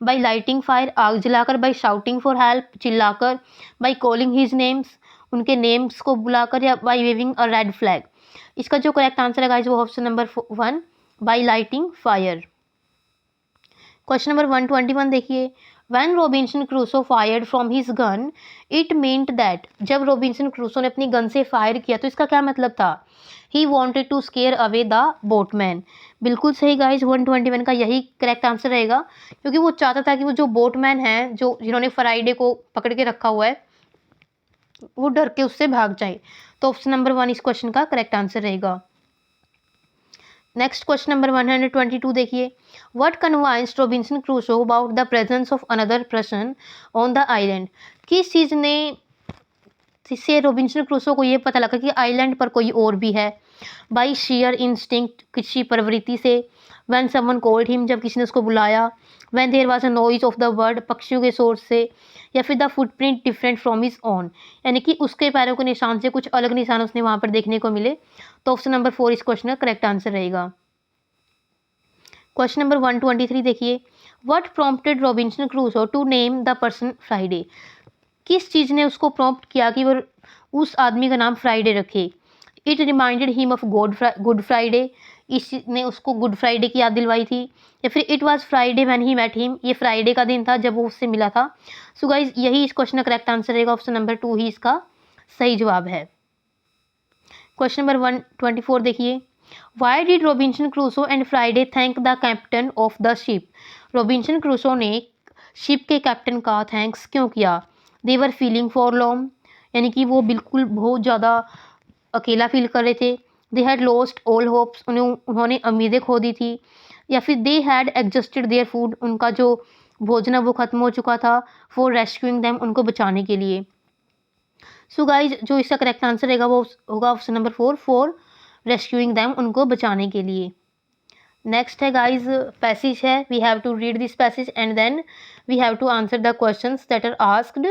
बाई लाइटिंग फायर, आग जलाकर, बाई शाउटिंग फॉर हेल्प, चिल्लाकर, बाई कॉलिंग हिज नेम्स, उनके नेम्स को बुलाकर, या by waving a red flag. इसका जो करेक्ट आंसर है गाइस वो option number 1, by lighting fire. Question number 121 देखिए, When Robinson Crusoe fired from his gun, it meant that, जब रॉबिन्सन क्रूसो ने अपनी गन से फायर किया तो इसका क्या मतलब था। He wanted to scare away the boatman, बिल्कुल सही गाइस, 121 का यही करेक्ट आंसर रहेगा, क्योंकि वो चाहता था कि वो जो बोटमैन है जो जिन्होंने फ्राइडे को पकड़ के रखा हुआ है वो डर के उससे भाग जाए। तो ऑप्शन नंबर 1 इस क्वेश्चन का करेक्ट आंसर रहेगा। नेक्स्ट क्वेश्चन नंबर 122 देखिए, what convinced Robinson Crusoe about the presence of another person on the island, किस चीज़ ने से रॉबिन्सन क्रूसो को ये पता लगा कि आइलैंड पर कोई और भी है। बाई शेयर इंस्टिंक्ट, किसी प्रवृत्ति से। व्हेन समवन कॉल्ड हिम, जब किसी ने उसको बुलाया। When there was a noise of the bird, पक्षियों के शोर से। या फिर the footprint different from his own, यानी कि उसके पैरों के निशान से कुछ अलग निशान उसने वहाँ पर देखने को मिले। तो ऑप्शन नंबर 4 इस क्वेश्चन का करेक्ट आंसर रहेगा। क्वेश्चन नंबर 123 देखिए, what prompted Robinson Crusoe to name the person Friday, किस चीज़ ने उसको प्रॉम्प्ट किया कि वो उस आदमी का नाम फ्राइडे रखे। It reminded him of good Friday, इसने उसको गुड फ्राइडे की याद दिलवाई थी। या फिर it was Friday when he met him, ये फ्राइडे का दिन था जब वो उससे मिला था। सो गाइज यही इस क्वेश्चन का करेक्ट आंसर रहेगा, ऑप्शन नंबर 2 ही इसका सही जवाब है। क्वेश्चन नंबर 124 देखिए, why did Robinson Crusoe and Friday thank the captain of the ship. Robinson Crusoe ने शिप के कैप्टन का थैंक्स क्यों किया? दे वर फीलिंग फॉरलॉर्न, यानी कि वो बिल्कुल बहुत ज़्यादा अकेला फील कर रहे थे। They had lost all hopes, उन्होंने उम्मीदें खो दी थी। या फिर दे हैड एग्जस्टेड देयर फूड, उनका जो भोजन है वो ख़त्म हो चुका था। फॉर रेस्क्यूइंग देम, उनको बचाने के लिए। सो गाइज जो इसका करेक्ट आंसर रहेगा वो होगा option number 4, for rescuing them, उनको बचाने के लिए। नेक्स्ट है गाइज पैसेज है, we have to read this passage and then we have to answer the questions that are asked.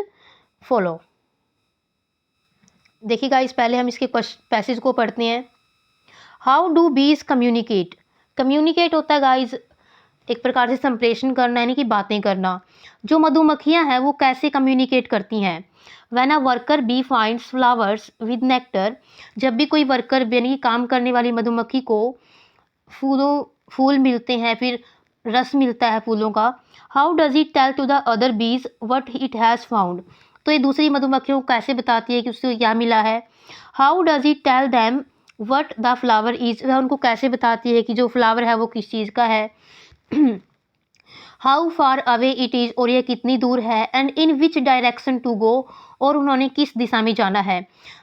Follow. देखिए गाइज पहले हम इसके पैसेज को पढ़ते हैं। How do bees communicate. Communicate होता है गाइज एक प्रकार से संप्रेषण करना, यानी कि बातें करना। जो मधुमक्खियां हैं वो कैसे कम्युनिकेट करती हैं? When a worker bee finds flowers with nectar, जब भी कोई वर्कर यानी काम करने वाली मधुमक्खी को फूल मिलते हैं, फिर रस मिलता है फूलों का। How does it tell to the other bees what it has found, तो ये दूसरी मधुमक्खियों को कैसे बताती है कि उसको क्या मिला है। How does it tell them what the flower is, वह उनको कैसे बताती है कि जो फ्लावर है वो किस चीज़ का है। How far away it is, और यह कितनी दूर है। And in which direction to go, और उन्होंने किस दिशा में जाना है।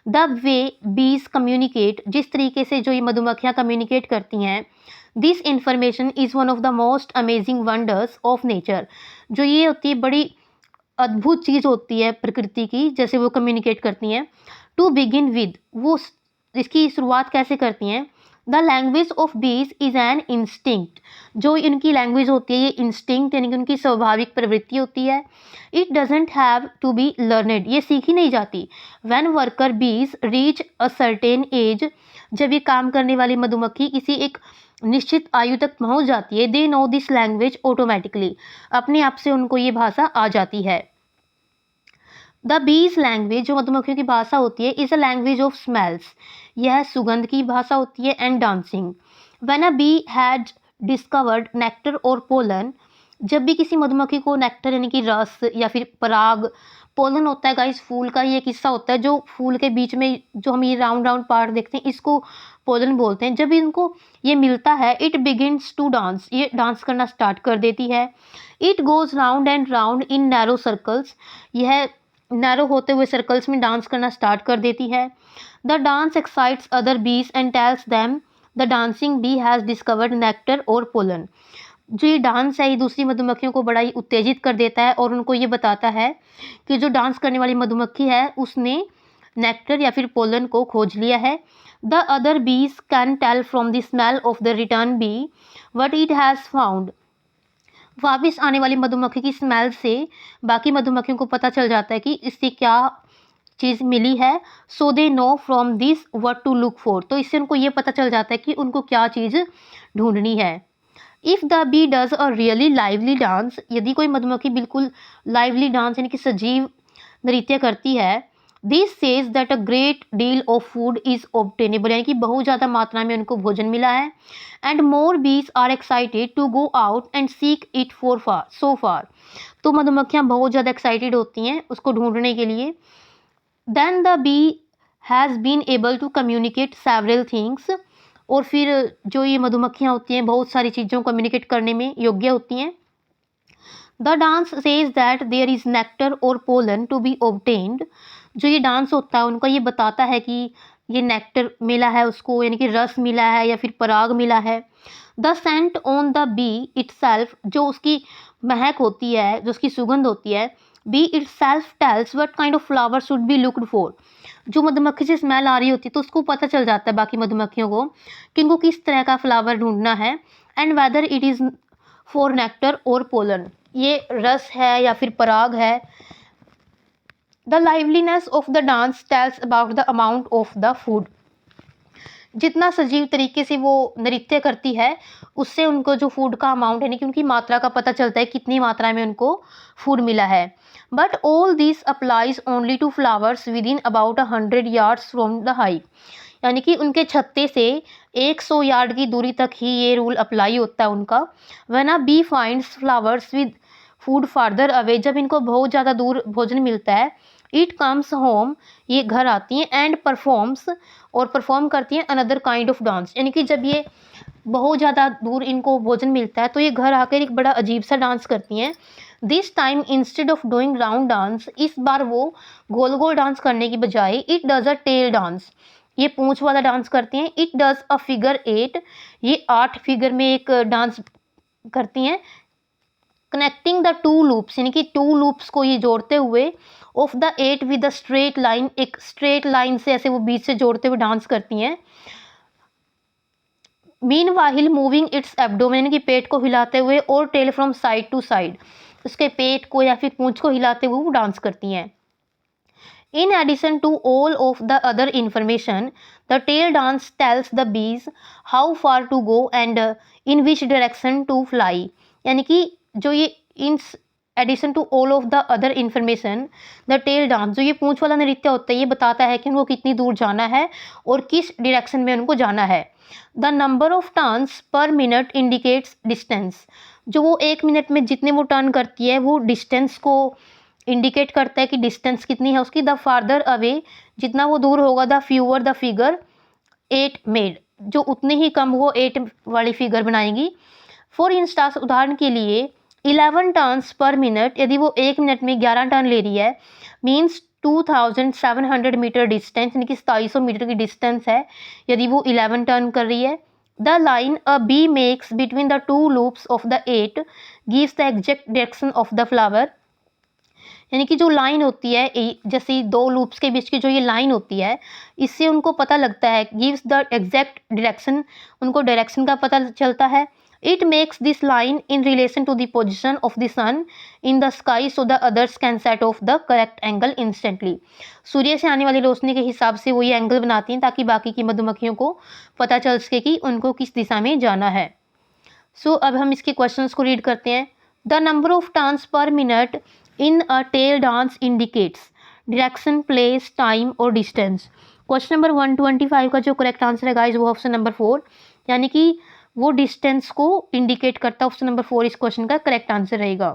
द वे बीज कम्युनिकेट, जिस तरीके से जो ये मधुमक्खियाँ कम्युनिकेट करती हैं। This information is one of the most amazing wonders of nature, जो ये होती है बड़ी अद्भुत चीज़ होती है प्रकृति की, जैसे वो कम्युनिकेट करती हैं। टू बिगिन विद, वो इसकी शुरुआत कैसे करती हैं। द लैंग्वेज ऑफ बीज इज़ एन इंस्टिंक्ट, जो इनकी लैंग्वेज होती है ये इंस्टिंक्ट यानी कि उनकी स्वाभाविक प्रवृत्ति होती है। It doesn't have to be learned, ये सीखी नहीं जाती। When worker bees reach a certain age, जब ये काम करने वाली मधुमक्खी किसी एक निश्चित आयु तक पहुंच जाती है। They know this language automatically, अपने आप से उनको ये भाषा आ जाती है। द बीज लैंग्वेज, जो मधुमक्खियों की भाषा होती है, is a language of smells, यह सुगंध की भाषा होती है। And dancing. When a be had discovered nectar और पोलन, जब भी किसी मधुमक्खी को नेक्टर यानी कि रस या फिर पराग, पोलन होता है गाइस फूल का ये किस्सा होता है जो फूल के बीच में जो हम ये राउंड राउंड पार्ट देखते हैं इसको पोलन बोलते हैं। जब इनको ये मिलता है इट बिगिन्स टू डांस, ये डांस करना स्टार्ट कर देती है। It goes round and round in narrow circles, यह नैरो होते हुए सर्कल्स में डांस करना स्टार्ट कर देती है। The dance excites other bees and tells them the dancing bee has discovered nectar और पोलन, जो ये डांस है ये दूसरी मधुमक्खियों को बड़ा ही उत्तेजित कर देता है और उनको ये बताता है कि जो डांस करने वाली मधुमक्खी है उसने नेक्टर या फिर पोलन को खोज लिया है। The other bees can tell from the smell of the return bee what it has found, वापस आने वाली मधुमक्खी की स्मेल से बाकी मधुमक्खियों को पता चल जाता है कि इससे क्या चीज़ मिली है। So they know from this what to look for, तो इससे उनको ये पता चल जाता है कि उनको क्या चीज़ ढूंढनी है। If the bee does a really lively dance, यदि कोई मधुमक्खी बिल्कुल लाइवली डांस यानी कि सजीव नृत्य करती है। This says that a great deal of food is obtainable, यानी कि बहुत ज़्यादा मात्रा में उनको भोजन मिला है। And more bees are excited to go out and seek it for far, तो मधुमक्खियाँ बहुत ज़्यादा एक्साइटेड होती हैं उसको ढूंढने के लिए। Then the bee has been able to communicate several things, और फिर जो ये मधुमक्खियाँ होती हैं बहुत सारी चीज़ों को कम्युनिकेट करने में योग्य होती हैं। The dance says that there is nectar और पोलन टू बी ऑब्टेन्ड, जो ये डांस होता है उनका ये बताता है कि ये नेक्टर मिला है उसको यानी कि रस मिला है या फिर पराग मिला है। The scent on the bee itself, जो उसकी महक होती है जो उसकी सुगंध होती है। Bee itself tells what kind of flower should be looked for, जो मधुमक्खी से स्मेल आ रही होती है तो उसको पता चल जाता है बाकी मधुमक्खियों को कि इनको किस तरह का फ्लावर ढूंढना है। And whether it is for nectar और पोलन, ये रस है या फिर पराग है। The liveliness of the dance tells about the amount of the food, जितना सजीव तरीके से वो नृत्य करती है उससे उनको जो फूड का अमाउंट यानी कि उनकी मात्रा का पता चलता है कितनी मात्रा में उनको फूड मिला है। But all this applies only to flowers within about 100 yards from the hive, यानी कि उनके छत्ते से 100 यार्ड की दूरी तक ही ये रूल अप्लाई होता है उनका। When a bee finds flowers with food farther away, जब इनको बहुत ज़्यादा दूर भोजन मिलता है, इट कम्स होम, ये घर आती हैं, एंड परफॉर्म्स, और परफॉर्म करती हैं अनदर काइंड ऑफ डांस। यानी कि जब ये बहुत ज़्यादा दूर इनको भोजन मिलता है तो ये घर आकर एक बड़ा अजीब सा डांस करती हैं। This time instead of doing round dance, इस बार वो गोल गोल डांस करने की बजाय it does a tail dance, ये पूंछ वाला डांस करती हैं। इट डज अ फिगर 8, ये 8 फिगर में एक डांस करती हैं। कनेक्टिंग द टू लूप्स, यानी कि 2 लूप्स को ये जोड़ते हुए, of the 8 with a straight line, एक स्ट्रेट लाइन से ऐसे वो बीच से जोड़ते हुए डांस करती हैं। मीनवाहिल मूविंग इट्स एब्डोमेन, की पेट को हिलाते हुए, और tail from side to side, उसके पेट को या फिर पूंछ को हिलाते हुए वो डांस करती हैं। In addition to all of the other information, the tail dance tells the bees how far to go and in which direction to fly। यानी कि जो ये in addition to all of the other information, the tail dance, जो ये पूंछ वाला नृत्य होता है, ये बताता है कि उनको कितनी दूर जाना है और किस डायरेक्शन में उनको जाना है। The number of turns per minute indicates distance, जो वो 1 मिनट में जितने वो टर्न करती है वो डिस्टेंस को इंडिकेट करता है कि डिस्टेंस कितनी है उसकी। द फार्दर अवे, जितना वो दूर होगा, the fewer the figure 8 made, जो उतने ही कम वो 8 वाली फिगर बनाएगी। फॉर इंस्टांस, उदाहरण के लिए 11 टर्न्स पर मिनट, यदि वो 1 मिनट में 11 टर्न ले रही है, मीन्स 2700 मीटर डिस्टेंस, यानी कि 2700 मीटर की डिस्टेंस है यदि वो 11 टर्न कर रही है। The line a bee makes between the 2 loops of the 8 gives the exact direction of the flower, यानी कि जो लाइन होती है, जैसे 2 लूप्स के बीच की जो ये लाइन होती है, इससे उनको पता लगता है, गिव्स द एग्जैक्ट डायरेक्शन, उनको डायरेक्शन का पता चलता है। It makes this line in relation to the position of the sun in the sky so the others can set off the correct angle instantly. सूर्य से आने वाली रोशनी के हिसाब से वो ये एंगल बनाती हैं ताकि बाकी की मधुमक्खियों को पता चल सके कि उनको किस दिशा में जाना है। सो अब हम इसके क्वेश्चंस को रीड करते हैं। The number of turns per minute in a tail dance indicates direction, place, time और डिस्टेंस। क्वेश्चन नंबर 125 का जो करेक्ट आंसर है गाइस वो ऑप्शन नंबर 4, यानी कि वो डिस्टेंस को इंडिकेट करता है। ऑप्शन नंबर 4 इस क्वेश्चन का करेक्ट आंसर रहेगा।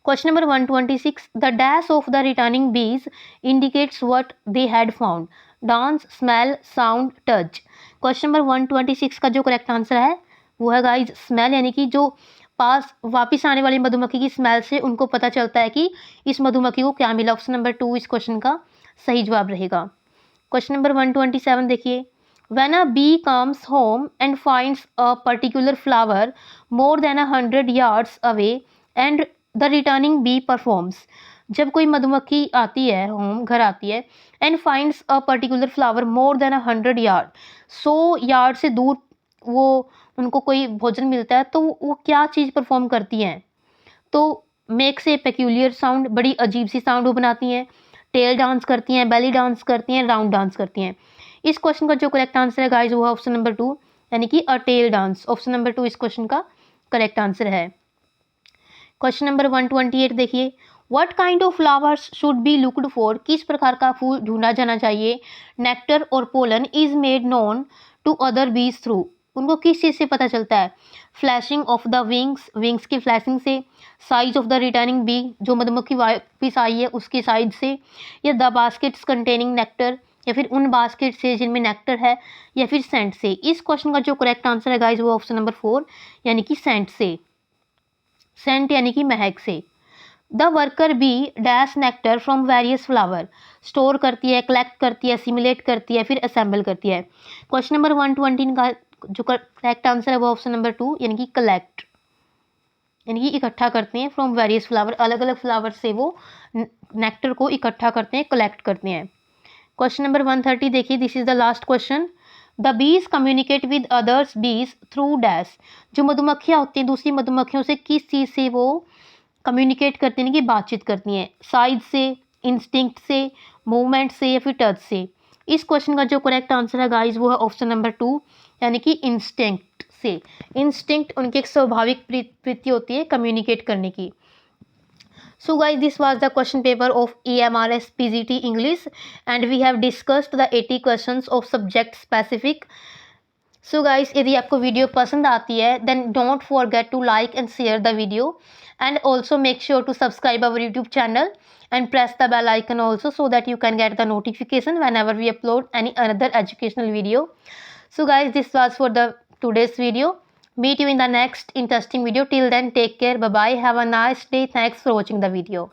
Question number 126, the dash of the returning bees indicates what they had found, dance, smell, sound, touch. Question number 126 का जो करेक्ट आंसर है वो है गाइज स्मेल, यानी कि जो पास वापिस आने वाली मधुमक्खी की स्मेल से उनको पता चलता है कि इस मधुमक्खी को क्या मिला। ऑप्शन नंबर 2 इस क्वेश्चन का सही जवाब रहेगा। क्वेश्चन नंबर 127 देखिए, when a bee comes home and finds a particular flower more than 100 yards away and the returning bee performs, जब कोई मधुमक्खी आती है होम, घर आती है, and finds a particular flower more than 100 yard, 100 yard से दूर वो उनको कोई भोजन मिलता है, तो वो क्या चीज़ परफॉर्म करती हैं, तो मेक्स ए पेक्यूलियर साउंड, बड़ी अजीब सी साउंड वो बनाती हैं, टेल डांस करती हैं, बेली डांस करती हैं, राउंड डांस करती हैं। इस क्वेश्चन का जो करेक्ट आंसर है गाइस वो है ऑप्शन नंबर 2, यानी कि a tail dance. Option number 2 इस क्वेश्चन का करेक्ट आंसर है। क्वेश्चन नंबर 128 देखिए, what kind of flowers should be looked for, किस प्रकार का फूल ढूंढा जाना चाहिए। नेक्टर और pollen is made known to other bees through, उनको किस चीज़ से पता चलता है। Flashing of the wings, wings की फ्लैशिंग से। Size of the returning bee, जो मधुमक्खी वापिस आई है उसकी साइज से। या द बास्केट्स कंटेनिंग नेक्टर, या फिर उन बास्केट से जिनमें नेक्टर है। या फिर सेंट से। इस क्वेश्चन का जो करेक्ट आंसर है गाइज वो ऑप्शन नंबर 4, यानी कि सेंट से। सेंट यानी कि महक से। The worker bee dash nectar from various flower, store करती है, कलेक्ट करती है, सिमुलेट करती है, फिर असेंबल करती है। क्वेश्चन नंबर 120 का जो करेक्ट आंसर है वो ऑप्शन नंबर 2, यानी कि कलेक्ट, यानी कि इकट्ठा करते हैं। फ्रॉम वेरियस फ्लावर, अलग अलग फ्लावर से वो नेक्टर को इकट्ठा करते हैं, कलेक्ट करते हैं। क्वेश्चन नंबर 130 देखिए, this is the last question. The bees communicate with others बीज थ्रू डैश, जो मधुमक्खियाँ होती हैं दूसरी मधुमक्खियों से किस चीज़ से वो कम्युनिकेट करती हैं, कि बातचीत करती हैं। साइज से, इंस्टिंक्ट से, मूवमेंट से, या फिर टच से। इस क्वेश्चन का जो करेक्ट आंसर है गाइज वो है ऑप्शन नंबर 2, यानी कि इंस्टिंक्ट से। इंस्टिंक्ट उनकी एक स्वाभाविक प्रवृत्ति होती है कम्युनिकेट करने की। So guys, this was the question paper of EMRS PGT English, and we have discussed the 80 questions of subject specific. So guys, यदि आपको वीडियो पसंद आती है then don't forget to like and share the video, and also make sure to subscribe our YouTube channel and press the bell icon also, so that you can get the notification whenever we upload any another educational video. So guys, this was for the today's video. Meet you in the next interesting video. Till then, take care. Bye bye. Have a nice day. Thanks for watching the video.